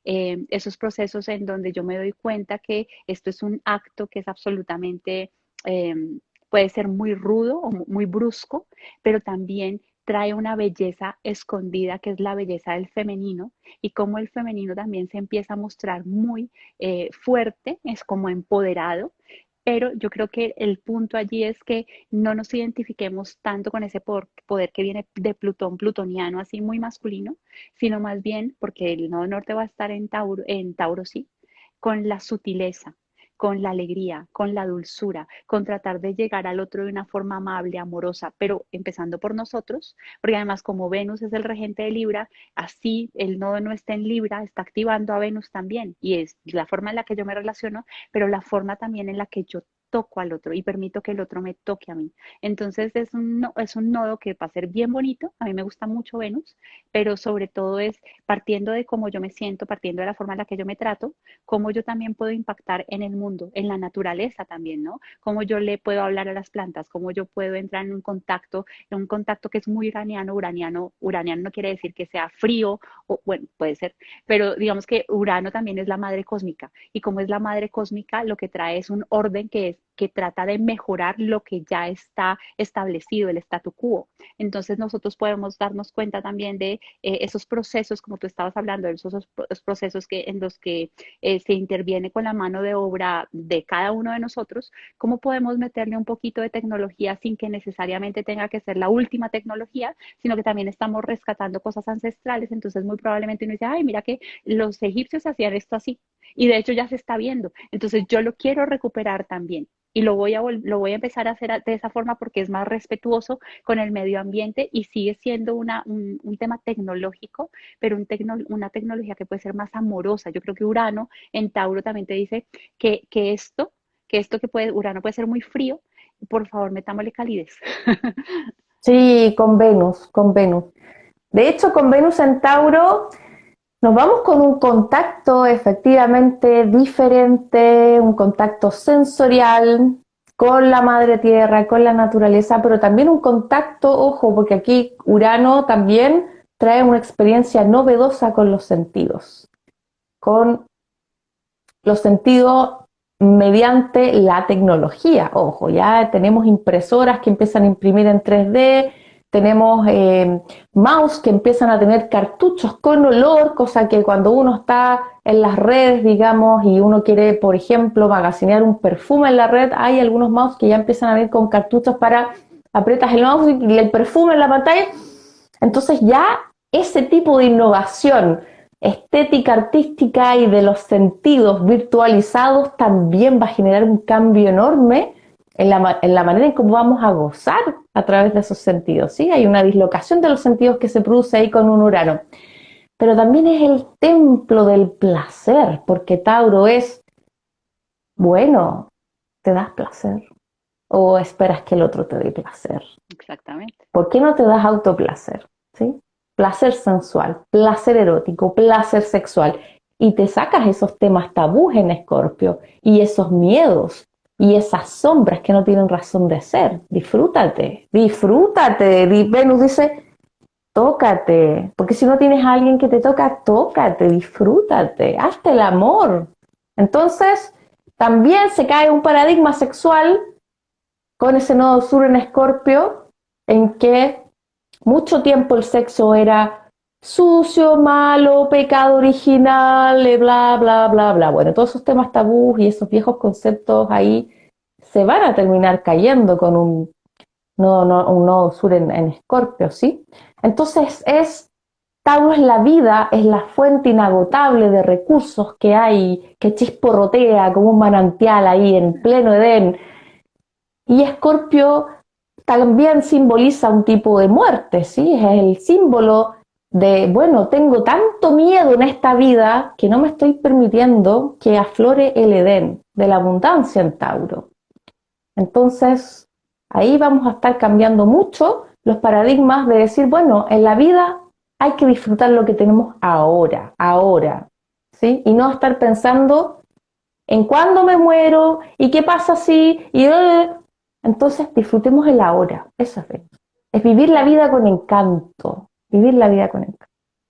esos procesos en donde yo me doy cuenta que esto es un acto que es absolutamente, eh, puede ser muy rudo o muy brusco, pero también trae una belleza escondida que es la belleza del femenino y cómo el femenino también se empieza a mostrar muy fuerte, es como empoderado, pero yo creo que el punto allí es que no nos identifiquemos tanto con ese poder que viene de Plutón, plutoniano, así muy masculino, sino más bien, porque el nodo norte va a estar en Tauro sí, con la sutileza, con la alegría, con la dulzura, con tratar de llegar al otro de una forma amable, amorosa, pero empezando por nosotros, porque además como Venus es el regente de Libra, así el nodo no está en Libra, está activando a Venus también, y es la forma en la que yo me relaciono, pero la forma también en la que yo toco al otro y permito que el otro me toque a mí. Entonces es un nodo que va a ser bien bonito, a mí me gusta mucho Venus, pero sobre todo es partiendo de cómo yo me siento, partiendo de la forma en la que yo me trato, cómo yo también puedo impactar en el mundo, en la naturaleza también, ¿no? Cómo yo le puedo hablar a las plantas, cómo yo puedo entrar en un contacto que es muy uraniano, uraniano no quiere decir que sea frío, o bueno, puede ser, pero digamos que Urano también es la madre cósmica, y como es la madre cósmica, lo que trae es un orden que trata de mejorar lo que ya está establecido, el statu quo. Entonces nosotros podemos darnos cuenta también de esos procesos, como tú estabas hablando, de esos procesos en los que se interviene con la mano de obra de cada uno de nosotros, cómo podemos meterle un poquito de tecnología sin que necesariamente tenga que ser la última tecnología, sino que también estamos rescatando cosas ancestrales. Entonces muy probablemente uno dice, ay, mira que los egipcios hacían esto así. Y de hecho ya se está viendo. Entonces yo lo quiero recuperar también. y lo voy a empezar a hacer de esa forma porque es más respetuoso con el medio ambiente y sigue siendo un tema tecnológico, pero una tecnología que puede ser más amorosa. Yo creo que Urano en Tauro también te dice que esto que puede, Urano puede ser muy frío, por favor, metámosle calidez. Sí, con Venus, con Venus. De hecho, con Venus en Tauro nos vamos con un contacto efectivamente diferente, un contacto sensorial con la madre tierra, con la naturaleza, pero también un contacto, ojo, porque aquí Urano también trae una experiencia novedosa con los sentidos mediante la tecnología. Ojo, ya tenemos impresoras que empiezan a imprimir en 3D, tenemos mouse que empiezan a tener cartuchos con olor, cosa que cuando uno está en las redes, digamos, y uno quiere, por ejemplo, magasinear un perfume en la red, hay algunos mouse que ya empiezan a venir con cartuchos para aprietas el mouse y el perfume en la pantalla. Entonces ya ese tipo de innovación estética, artística y de los sentidos virtualizados también va a generar un cambio enorme en la manera en cómo vamos a gozar a través de esos sentidos. ¿Sí? Hay una dislocación de los sentidos que se produce ahí con un Urano. Pero también es el templo del placer, porque Tauro es, bueno, ¿te das placer? ¿O esperas que el otro te dé placer? Exactamente. ¿Por qué no te das autoplacer? ¿Sí? Placer sensual, placer erótico, placer sexual. Y te sacas esos temas tabús en Escorpio y esos miedos y esas sombras que no tienen razón de ser. Disfrútate, disfrútate. Venus dice, tócate, porque si no tienes a alguien que te toca, tócate, disfrútate, hazte el amor. Entonces, también se cae un paradigma sexual con ese nodo sur en Escorpio, en que mucho tiempo el sexo era sucio, malo, pecado original, bla, bla, bla, bla. Bueno, todos esos temas tabús y esos viejos conceptos ahí se van a terminar cayendo con un nodo sur en Escorpio, ¿sí? Entonces Tauro es la vida, es la fuente inagotable de recursos que hay, que chisporrotea como un manantial ahí en pleno Edén. Y Escorpio también simboliza un tipo de muerte, ¿sí? Es el símbolo de, bueno, tengo tanto miedo en esta vida que no me estoy permitiendo que aflore el Edén de la abundancia en Tauro. Entonces, ahí vamos a estar cambiando mucho los paradigmas de decir, bueno, en la vida hay que disfrutar lo que tenemos ahora, ahora, ¿sí? Y no estar pensando en cuándo me muero y qué pasa si... Entonces disfrutemos el ahora, eso es vivir la vida con encanto, vivir la vida con encanto.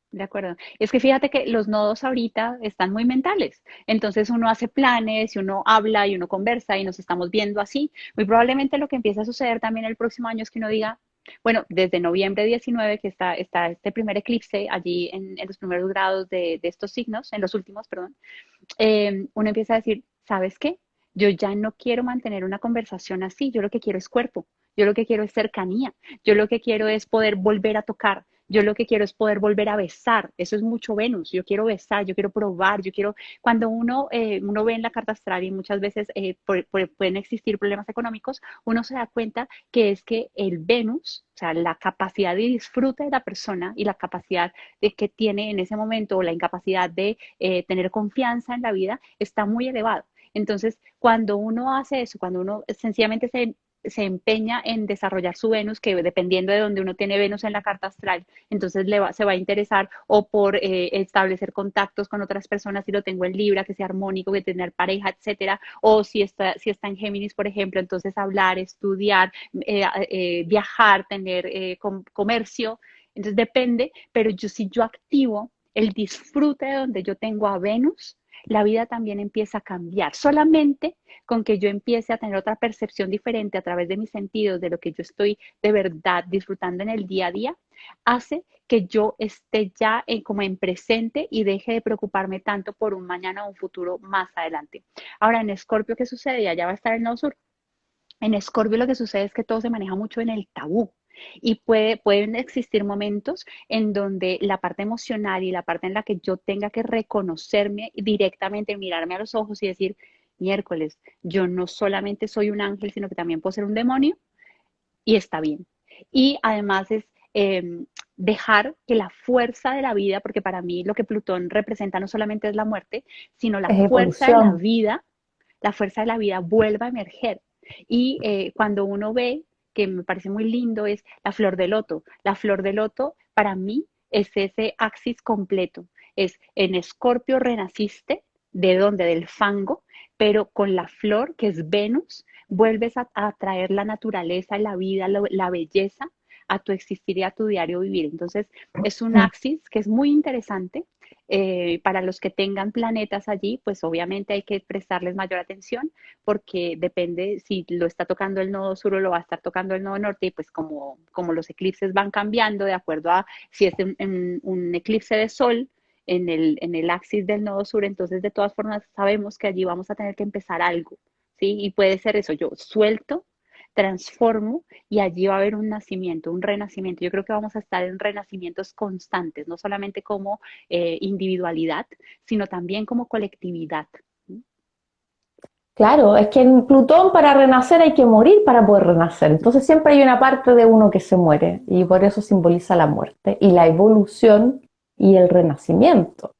De acuerdo. Es que fíjate que los nodos ahorita están muy mentales. Entonces uno hace planes y uno habla y uno conversa y nos estamos viendo así. Muy probablemente lo que empieza a suceder también el próximo año es que uno diga, bueno, desde noviembre 19 que está este primer eclipse allí en los primeros grados de estos signos, en los últimos, perdón, uno empieza a decir, ¿sabes qué? Yo ya no quiero mantener una conversación así, yo lo que quiero es cuerpo, yo lo que quiero es cercanía, yo lo que quiero es poder volver a tocar, yo lo que quiero es poder volver a besar, eso es mucho Venus, yo quiero besar, yo quiero probar, yo quiero, cuando uno ve en la carta astral y muchas veces pueden existir problemas económicos, uno se da cuenta que es que el Venus, o sea, la capacidad de disfrute de la persona y la capacidad de que tiene en ese momento o la incapacidad de tener confianza en la vida está muy elevado. Entonces, cuando uno hace eso, cuando uno sencillamente se empeña en desarrollar su Venus, que dependiendo de donde uno tiene Venus en la carta astral, entonces se va a interesar o por establecer contactos con otras personas, si lo tengo en Libra, que sea armónico, que tener pareja, etcétera, o si está en Géminis, por ejemplo, entonces hablar, estudiar, viajar, tener comercio, entonces depende, pero si yo activo el disfrute de donde yo tengo a Venus, la vida también empieza a cambiar. Solamente con que yo empiece a tener otra percepción diferente a través de mis sentidos, de lo que yo estoy de verdad disfrutando en el día a día, hace que yo esté ya como en presente y deje de preocuparme tanto por un mañana o un futuro más adelante. Ahora, en Escorpio, ¿qué sucede? Allá va a estar el nodo sur. En Escorpio lo que sucede es que todo se maneja mucho en el tabú. Y pueden existir momentos en donde la parte emocional y la parte en la que yo tenga que reconocerme directamente, mirarme a los ojos y decir, miércoles, yo no solamente soy un ángel, sino que también puedo ser un demonio y está bien. Y además es dejar que la fuerza de la vida, porque para mí lo que Plutón representa no solamente es la muerte, sino la Es fuerza de evolución. la fuerza de la vida vuelva a emerger. Y cuando uno ve, que me parece muy lindo, es la flor de loto. La flor de loto para mí es ese axis completo. Es en Escorpio renaciste, ¿de dónde? Del fango, pero con la flor que es Venus, vuelves a traer la naturaleza, la vida, la belleza a tu existir y a tu diario vivir. Entonces, es un axis que es muy interesante. Para los que tengan planetas allí, pues obviamente hay que prestarles mayor atención porque depende si lo está tocando el nodo sur o lo va a estar tocando el nodo norte y pues como los eclipses van cambiando de acuerdo a si es un eclipse de sol en el axis del nodo sur, entonces de todas formas sabemos que allí vamos a tener que empezar algo, ¿sí? Y puede ser eso, yo suelto, transformo y allí va a haber un nacimiento, un renacimiento. Yo creo que vamos a estar en renacimientos constantes, no solamente como individualidad, sino también como colectividad. Claro, es que en Plutón para renacer hay que morir para poder renacer. Entonces siempre hay una parte de uno que se muere y por eso simboliza la muerte y la evolución y el renacimiento.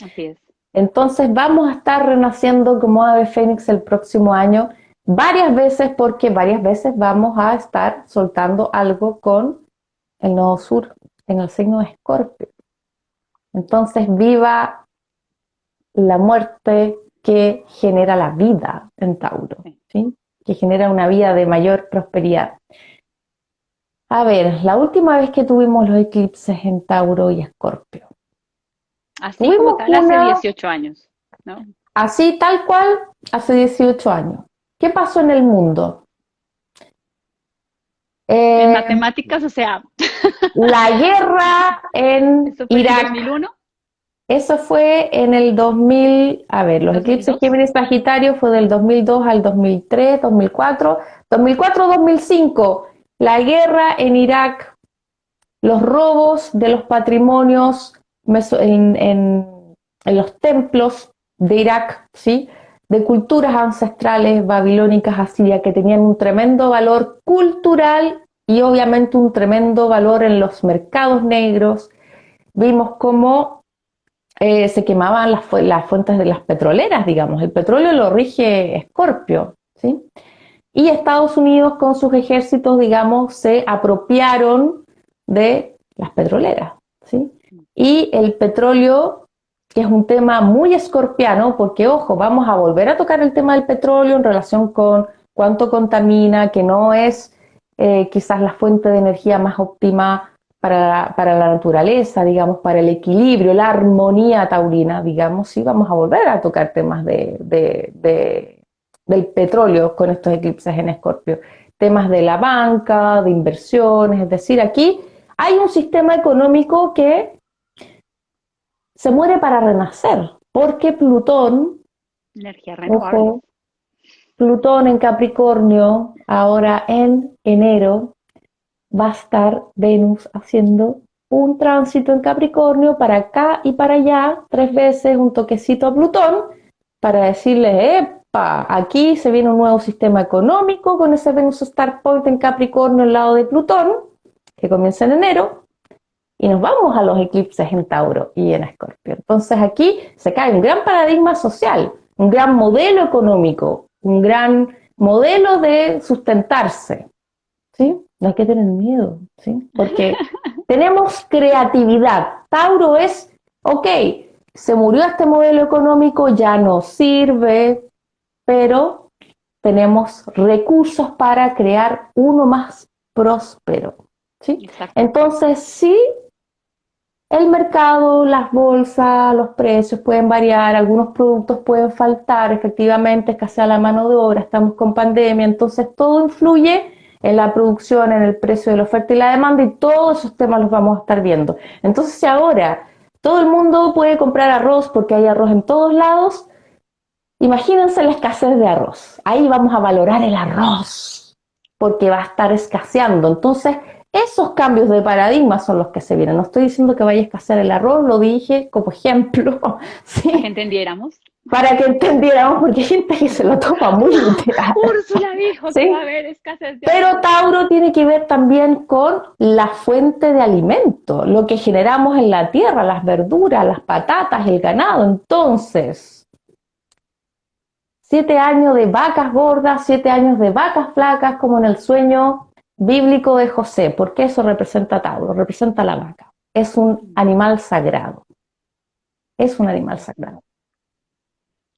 Así es. Entonces vamos a estar renaciendo como ave fénix el próximo año varias veces porque varias veces vamos a estar soltando algo con el nodo sur en el signo de Escorpio. Entonces viva la muerte que genera la vida en Tauro, ¿sí? Que genera una vida de mayor prosperidad. A ver, la última vez que tuvimos los eclipses en Tauro y Escorpio. Así como Tuvimos tal hace una 18 años, ¿no? así tal cual hace 18 años. ¿Qué pasó en el mundo? En Eh, matemáticas, o sea, la guerra en eso fue en el Irak, 2001, eso fue en el 2000, a ver, los eclipses 2002. Géminis Sagitario fue del 2002 al 2003, 2004, 2004-2005, la guerra en Irak, los robos de los patrimonios en los templos de Irak, ¿sí? De culturas ancestrales babilónicas asirias que tenían un tremendo valor cultural y obviamente un tremendo valor en los mercados negros. Vimos cómo se quemaban las fuentes de las petroleras, digamos. El petróleo lo rige Escorpio, ¿sí? Y Estados Unidos con sus ejércitos, digamos, se apropiaron de las petroleras, ¿sí? Y el petróleo, que es un tema muy escorpiano, porque, ojo, vamos a volver a tocar el tema del petróleo en relación con cuánto contamina, que no es quizás la fuente de energía más óptima para la naturaleza, digamos, para el equilibrio, la armonía taurina, digamos, sí vamos a volver a tocar temas del petróleo con estos eclipses en Escorpio, temas de la banca, de inversiones, es decir, aquí hay un sistema económico que se muere para renacer, porque Plutón, Energías renovables. ojo, Plutón en Capricornio, ahora en enero, va a estar Venus haciendo un tránsito en Capricornio para acá y para allá, 3 veces, un toquecito a Plutón, para decirle, epa, aquí se viene un nuevo sistema económico con ese Venus Star Point en Capricornio al lado de Plutón, que comienza en enero, y nos vamos a los eclipses en Tauro y en Escorpio. Entonces aquí se cae un gran paradigma social, un gran modelo económico, un gran modelo de sustentarse, ¿sí? No hay que tener miedo, ¿sí? Porque tenemos creatividad. Tauro es, ok, se murió este modelo económico, ya no sirve, pero tenemos recursos para crear uno más próspero, ¿sí? Exacto. Entonces, sí, el mercado, las bolsas, los precios pueden variar, algunos productos pueden faltar, efectivamente, escasea la mano de obra, estamos con pandemia, entonces todo influye en la producción, en el precio de la oferta y la demanda y todos esos temas los vamos a estar viendo. Entonces, si ahora todo el mundo puede comprar arroz porque hay arroz en todos lados, imagínense la escasez de arroz. Ahí vamos a valorar el arroz porque va a estar escaseando. Entonces, Esos cambios de paradigma son los que se vienen. No estoy diciendo que vaya a escasear el arroz, lo dije como ejemplo, Para que ¿sí? entendiéramos. Para que entendiéramos, porque hay gente que se lo toma muy literal, Úrsula dijo que va a ¿sí? haber escasez de Pero arroz. Tauro tiene que ver también con la fuente de alimento, lo que generamos en la tierra, las verduras, las patatas, el ganado. Entonces, 7 años de vacas gordas, 7 años de vacas flacas, como en el sueño bíblico de José, porque eso representa a Tauro, representa a la vaca. Es un animal sagrado, es un Así animal es. sagrado.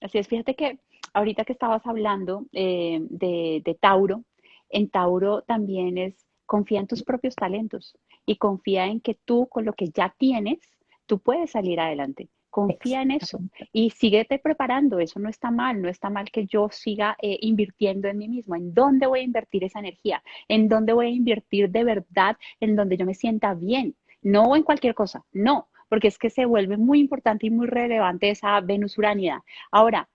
Así es, fíjate que ahorita que estabas hablando de Tauro, en Tauro también es confía en tus propios talentos y confía en que tú con lo que ya tienes, tú puedes salir adelante. Confía en eso Exactamente. y síguete preparando. Eso no está mal, no está mal que yo siga invirtiendo en mí mismo. ¿En dónde voy a invertir esa energía? ¿En dónde voy a invertir de verdad? En donde yo me sienta bien, no en cualquier cosa, no, porque es que se vuelve muy importante y muy relevante esa Venus Uránida. Ahora,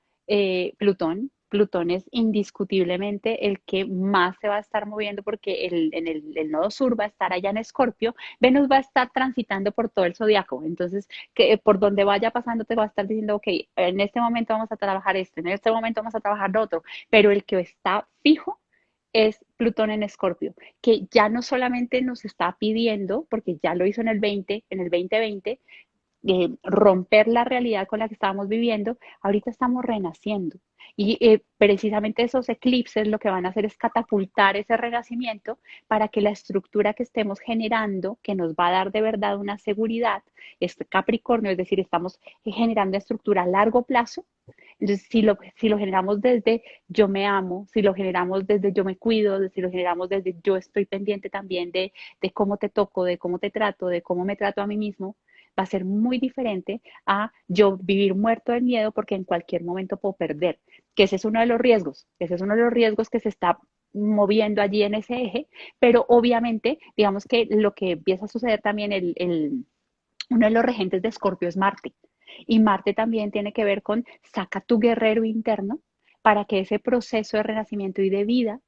Plutón es indiscutiblemente el que más se va a estar moviendo porque el nodo sur va a estar allá en Escorpio, Venus va a estar transitando por todo el zodiaco, entonces que por donde vaya pasando te va a estar diciendo, ok, en este momento vamos a trabajar esto, en este momento vamos a trabajar lo otro, pero el que está fijo es Plutón en Escorpio, que ya no solamente nos está pidiendo, porque ya lo hizo en el 20, en el 2020, romper la realidad con la que estábamos viviendo, ahorita estamos renaciendo. Y precisamente esos eclipses lo que van a hacer es catapultar ese renacimiento para que la estructura que estemos generando, que nos va a dar de verdad una seguridad, este Capricornio, es decir, estamos generando estructura a largo plazo. Entonces, si lo generamos desde yo me amo, si lo generamos desde yo me cuido, si lo generamos desde yo estoy pendiente también de cómo te toco, de cómo te trato, de cómo me trato a mí mismo, va a ser muy diferente a yo vivir muerto del miedo porque en cualquier momento puedo perder, que ese es uno de los riesgos, ese es uno de los riesgos que se está moviendo allí en ese eje, pero obviamente, digamos que lo que empieza a suceder también, uno de los regentes de Escorpio es Marte, y Marte también tiene que ver con saca tu guerrero interno para que ese proceso de renacimiento y de vida,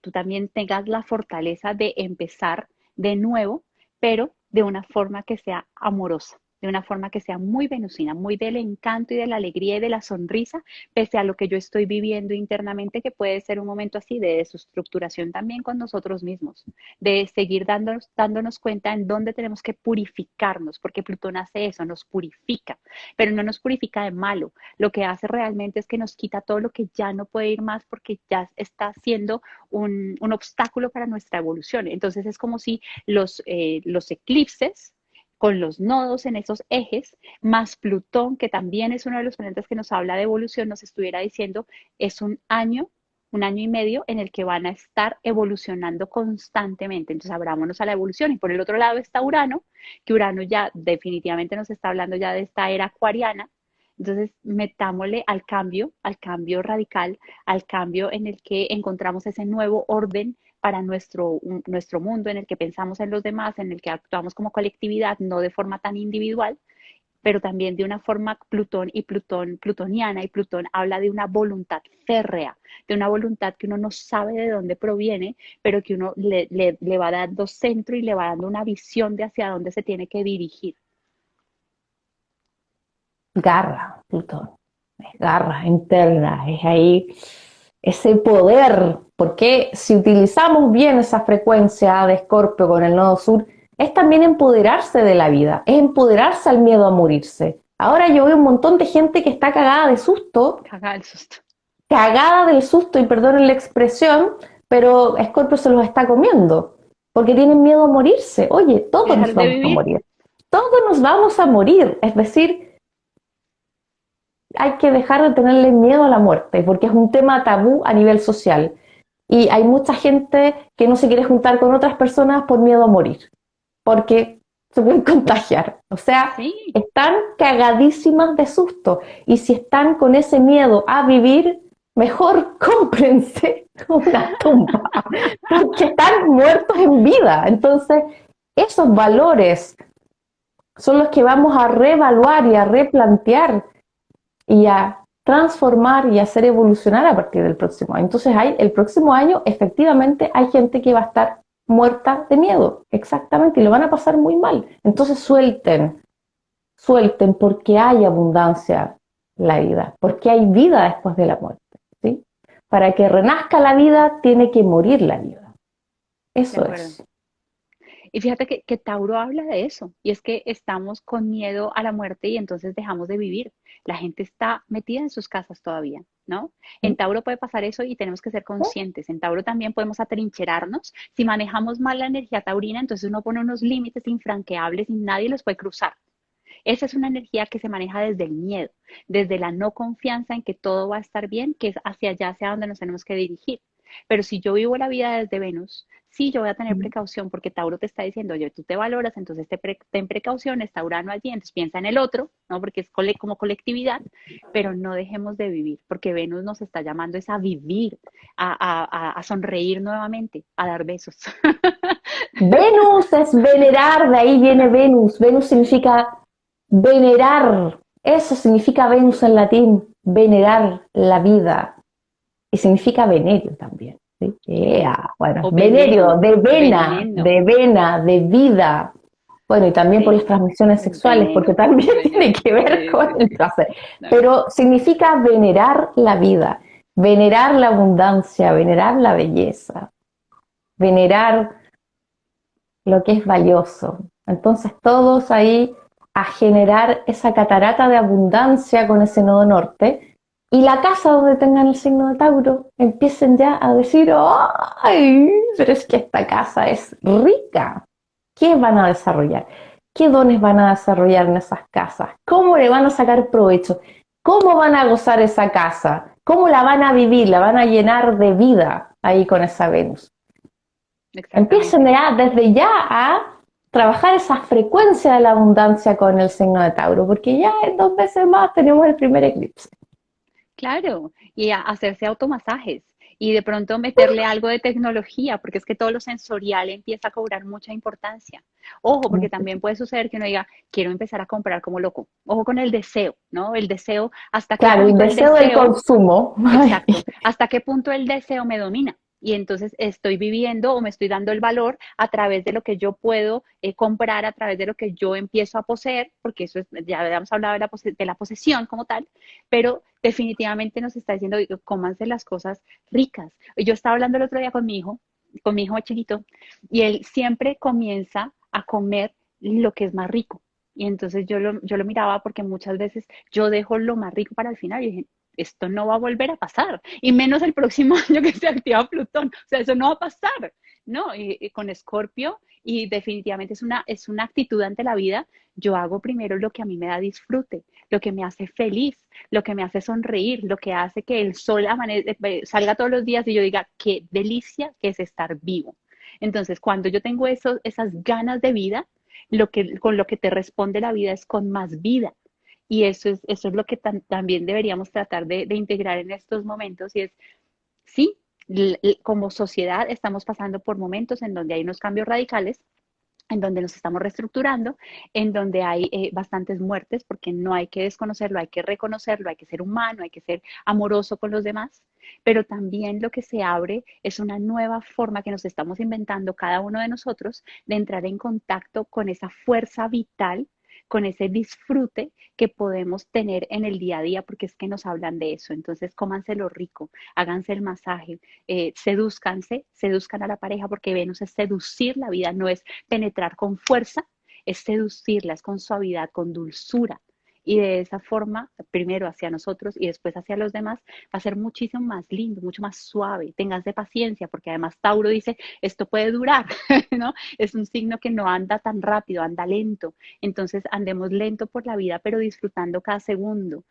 tú también tengas la fortaleza de empezar de nuevo, pero de una forma que sea amorosa, de una forma que sea muy venusina, muy del encanto y de la alegría y de la sonrisa, pese a lo que yo estoy viviendo internamente, que puede ser un momento así de desestructuración también con nosotros mismos, de seguir dándonos cuenta en dónde tenemos que purificarnos, porque Plutón hace eso, nos purifica, pero no nos purifica de malo. Lo que hace realmente es que nos quita todo lo que ya no puede ir más porque ya está siendo un obstáculo para nuestra evolución. Entonces es como si los eclipses con los nodos en esos ejes, más Plutón, que también es uno de los planetas que nos habla de evolución, nos estuviera diciendo, es un año y medio en el que van a estar evolucionando constantemente. Entonces, abrámonos a la evolución. Y por el otro lado está Urano, que Urano ya definitivamente nos está hablando ya de esta era acuariana. Entonces, metámosle al cambio radical, al cambio en el que encontramos ese nuevo orden para nuestro mundo, en el que pensamos en los demás, en el que actuamos como colectividad, no de forma tan individual, pero también de una forma plutoniana, y Plutón habla de una voluntad férrea, de una voluntad que uno no sabe de dónde proviene, pero que uno le va dando centro y le va dando una visión de hacia dónde se tiene que dirigir. Garra, Plutón, es garra interna, es ahí ese poder, porque si utilizamos bien esa frecuencia de Escorpio con el nodo sur, es también empoderarse de la vida, es empoderarse al miedo a morirse. Ahora yo veo un montón de gente que está cagada de susto, Caga el susto. cagada del susto, y perdonen la expresión, pero Escorpio se los está comiendo, porque tienen miedo a morirse. Oye, todos Dejar nos de vamos a vivir. morir, todos nos vamos a morir, es decir, hay que dejar de tenerle miedo a la muerte, porque es un tema tabú a nivel social. Y hay mucha gente que no se quiere juntar con otras personas por miedo a morir, porque se pueden contagiar. O sea, Sí, están cagadísimas de susto. Y si están con ese miedo a vivir, mejor cómprense una tumba, porque están muertos en vida. Entonces, esos valores son los que vamos a reevaluar y a replantear y a transformar y hacer evolucionar a partir del próximo año. Entonces el próximo año efectivamente hay gente que va a estar muerta de miedo, exactamente, y lo van a pasar muy mal. Entonces suelten porque hay abundancia en la vida, porque hay vida después de la muerte, ¿sí? Para que renazca la vida, tiene que morir la vida. De Eso acuerdo. es. Y fíjate que Tauro habla de eso, y es que estamos con miedo a la muerte y entonces dejamos de vivir. La gente está metida en sus casas todavía, ¿no? En Tauro puede pasar eso y tenemos que ser conscientes. En Tauro también podemos atrincherarnos. Si manejamos mal la energía taurina, entonces uno pone unos límites infranqueables y nadie los puede cruzar. Esa es una energía que se maneja desde el miedo, desde la no confianza en que todo va a estar bien, que es hacia allá, hacia donde nos tenemos que dirigir. Pero si yo vivo la vida desde Venus, sí, yo voy a tener precaución porque Tauro te está diciendo, oye, tú te valoras, entonces ten precaución, está Urano allí, entonces piensa en el otro, ¿no? Porque es como colectividad, pero no dejemos de vivir, porque Venus nos está llamando es a vivir, a sonreír nuevamente, a dar besos. Venus es venerar, de ahí viene Venus. Venus significa venerar. Eso significa Venus en latín, venerar la vida. Y significa venerio también. ¿Sí? Bueno, O venerio, veneno, veneno, de vena, de vida. Bueno, y también por las sí, transmisiones sexuales, porque veneno, también tiene veneno, que ver sí, con sí, el sí, placer. no, Pero significa venerar la vida, venerar la abundancia, venerar la belleza, venerar lo que es valioso. Entonces todos ahí a generar esa catarata de abundancia con ese nodo norte y la casa donde tengan el signo de Tauro empiecen ya a decir, ¡ay! Pero es que esta casa es rica. ¿Qué van a desarrollar? ¿Qué dones van a desarrollar en esas casas? ¿Cómo le van a sacar provecho? ¿Cómo van a gozar esa casa? ¿Cómo la van a vivir? ¿La van a llenar de vida ahí con esa Venus? Empiecen exactamente. ya, desde ya a trabajar esa frecuencia de la abundancia con el signo de Tauro, porque ya en 2 meses más tenemos el primer eclipse. Claro, y a hacerse automasajes y de pronto meterle algo de tecnología, porque es que todo lo sensorial empieza a cobrar mucha importancia. Ojo, porque también puede suceder que uno diga, quiero empezar a comprar como loco. Ojo con el deseo, ¿no? El deseo, ¿hasta qué Claro, el punto el deseo del deseo consumo. exacto. ¿Hasta qué punto el deseo me domina? Y entonces estoy viviendo o me estoy dando el valor a través de lo que yo puedo comprar, a través de lo que yo empiezo a poseer, porque eso es, ya habíamos hablado de la posesión como tal, pero definitivamente nos está diciendo, cómanse las cosas ricas. Yo estaba hablando el otro día con mi hijo chiquito, y él siempre comienza a comer lo que es más rico. Y entonces yo lo miraba porque muchas veces yo dejo lo más rico para el final y dije, esto no va a volver a pasar, y menos el próximo año que se activa Plutón, o sea, eso no va a pasar, ¿no? Y con Escorpio, y definitivamente es una actitud ante la vida, yo hago primero lo que a mí me da disfrute, lo que me hace feliz, lo que me hace sonreír, lo que hace que el sol salga todos los días y yo diga, qué delicia que es estar vivo. Entonces, cuando yo tengo esas ganas de vida, con lo que te responde la vida es con más vida. Y eso es lo que también deberíamos tratar de integrar en estos momentos y es, sí, como sociedad estamos pasando por momentos en donde hay unos cambios radicales, en donde nos estamos reestructurando, en donde hay bastantes muertes, porque no hay que desconocerlo, hay que reconocerlo, hay que ser humano, hay que ser amoroso con los demás, pero también lo que se abre es una nueva forma que nos estamos inventando cada uno de nosotros de entrar en contacto con esa fuerza vital, con ese disfrute que podemos tener en el día a día, porque es que nos hablan de eso. Entonces, cómanse lo rico, háganse el masaje, seduzcan a la pareja, porque Venus es seducir la vida, no es penetrar con fuerza, es seducirla, es con suavidad, con dulzura. Y de esa forma, primero hacia nosotros y después hacia los demás, va a ser muchísimo más lindo, mucho más suave. Ténganse paciencia, porque además Tauro dice, esto puede durar, ¿no? Es un signo que no anda tan rápido, anda lento. Entonces, andemos lento por la vida, pero disfrutando cada segundo,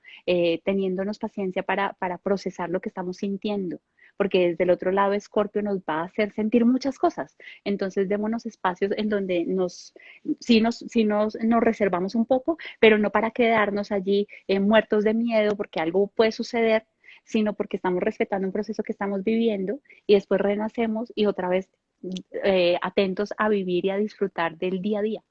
teniéndonos paciencia para procesar lo que estamos sintiendo, porque desde el otro lado Escorpio nos va a hacer sentir muchas cosas. Entonces démonos espacios en donde nos reservamos un poco, pero no para quedarnos allí muertos de miedo porque algo puede suceder, sino porque estamos respetando un proceso que estamos viviendo y después renacemos y otra vez atentos a vivir y a disfrutar del día a día.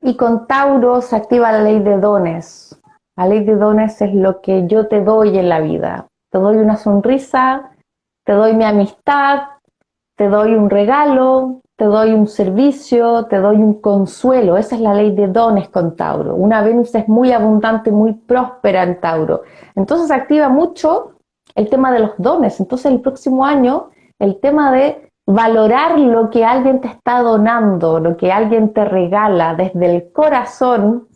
Y con Tauro se activa la ley de dones. La ley de dones es lo que yo te doy en la vida. Te doy una sonrisa, te doy mi amistad, te doy un regalo, te doy un servicio, te doy un consuelo. Esa es la ley de dones con Tauro. Una Venus es muy abundante, muy próspera en Tauro. Entonces activa mucho el tema de los dones. Entonces el próximo año, el tema de valorar lo que alguien te está donando, lo que alguien te regala desde el corazón,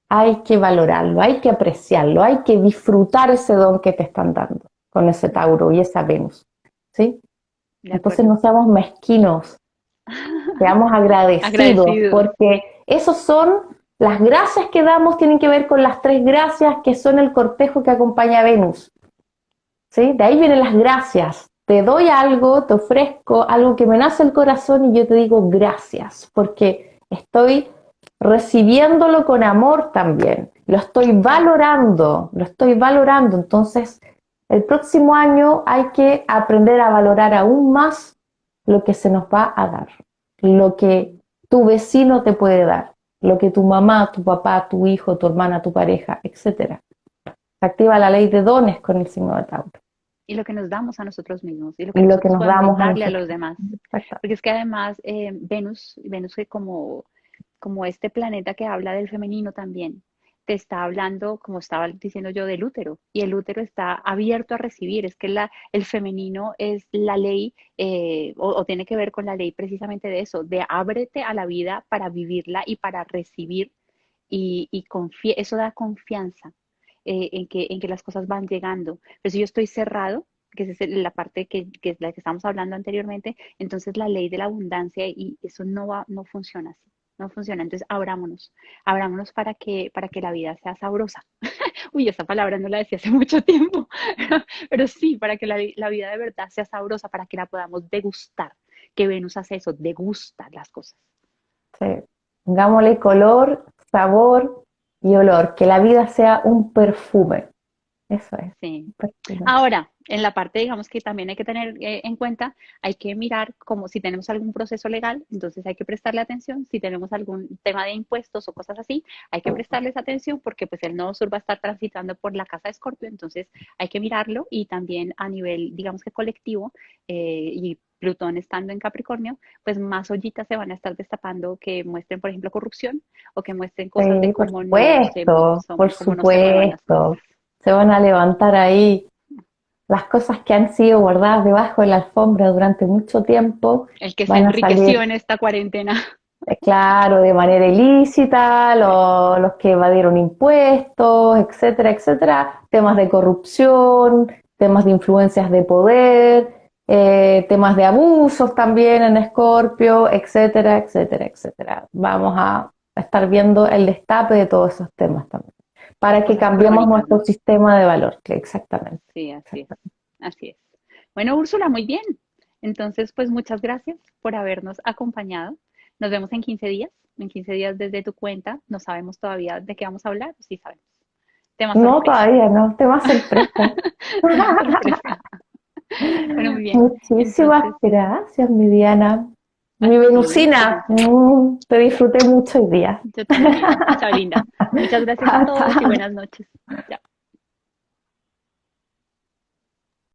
hay que valorarlo, hay que apreciarlo, hay que disfrutar ese don que te están dando con ese Tauro y esa Venus, ¿sí? De Entonces acuerdo. no seamos mezquinos, seamos agradecidos, Agradecidos. porque esos son, las gracias que damos tienen que ver con las 3 gracias que son el cortejo que acompaña a Venus, ¿sí? De ahí vienen las gracias. Te doy algo, te ofrezco algo que me nace el corazón y yo te digo gracias, porque estoy recibiéndolo con amor también. Lo estoy valorando, lo estoy valorando. Entonces, el próximo año hay que aprender a valorar aún más lo que se nos va a dar, lo que tu vecino te puede dar, lo que tu mamá, tu papá, tu hijo, tu hermana, tu pareja, etcétera. Se activa la ley de dones con el signo de Tauro Y lo que nos damos a nosotros mismos y lo que y lo que nosotros nos podemos damos a darle a nosotros. los demás. Exacto. Porque es que además Venus que como este planeta que habla del femenino también, te está hablando, como estaba diciendo yo, del útero. Y el útero está abierto a recibir. Es que el femenino es la ley, o tiene que ver con la ley precisamente de eso, de ábrete a la vida para vivirla y para recibir. Y eso da confianza en que las cosas van llegando. Pero si yo estoy cerrado, que es la parte que es la que estamos hablando anteriormente, entonces la ley de la abundancia y eso no funciona así. No funciona. Entonces, abrámonos para que la vida sea sabrosa. Uy, esa palabra no la decía hace mucho tiempo, pero sí, para que la vida de verdad sea sabrosa, para que la podamos degustar, que Venus hace eso, degusta las cosas. Sí. Pongámosle color, sabor y olor, que la vida sea un perfume. Eso es, Sí. un perfume. Ahora, en la parte, digamos que también hay que tener en cuenta, hay que mirar como si tenemos algún proceso legal, entonces hay que prestarle atención. Si tenemos algún tema de impuestos o cosas así, hay que prestarles atención porque pues el nodo sur va a estar transitando por la casa de Escorpio, entonces hay que mirarlo y también a nivel, digamos que colectivo, y Plutón estando en Capricornio, pues más ollitas se van a estar destapando que muestren, por ejemplo, corrupción o que muestren cosas de Sí, por cómo no se muevan las cosas. supuesto. Se van a levantar ahí las cosas que han sido guardadas debajo de la alfombra durante mucho tiempo, El que se van a enriqueció salir, en esta cuarentena. claro, de manera ilícita, los que evadieron impuestos, etcétera, etcétera, temas de corrupción, temas de influencias de poder, temas de abusos también en Escorpio, etcétera, etcétera, etcétera. Vamos a estar viendo el destape de todos esos temas también, para que Cosas cambiemos crónicas, nuestro ¿no? sistema de valor, que exactamente. Sí, así es. Así es. Bueno, Úrsula, muy bien. Entonces, pues muchas gracias por habernos acompañado. Nos vemos en 15 días. En 15 días desde tu cuenta. No sabemos todavía de qué vamos a hablar. Sí sabemos. Tema No, sorpresa. todavía no, tema sorpresa. Tema sorpresa. Bueno, muy bien. Muchísimas Entonces, gracias, mi Diana. a Mi ti, Venusina, Florencia. te disfruté mucho hoy día. Yo también. Chao, linda. Muchas gracias a Chao, todos y chao. buenas noches. Chao.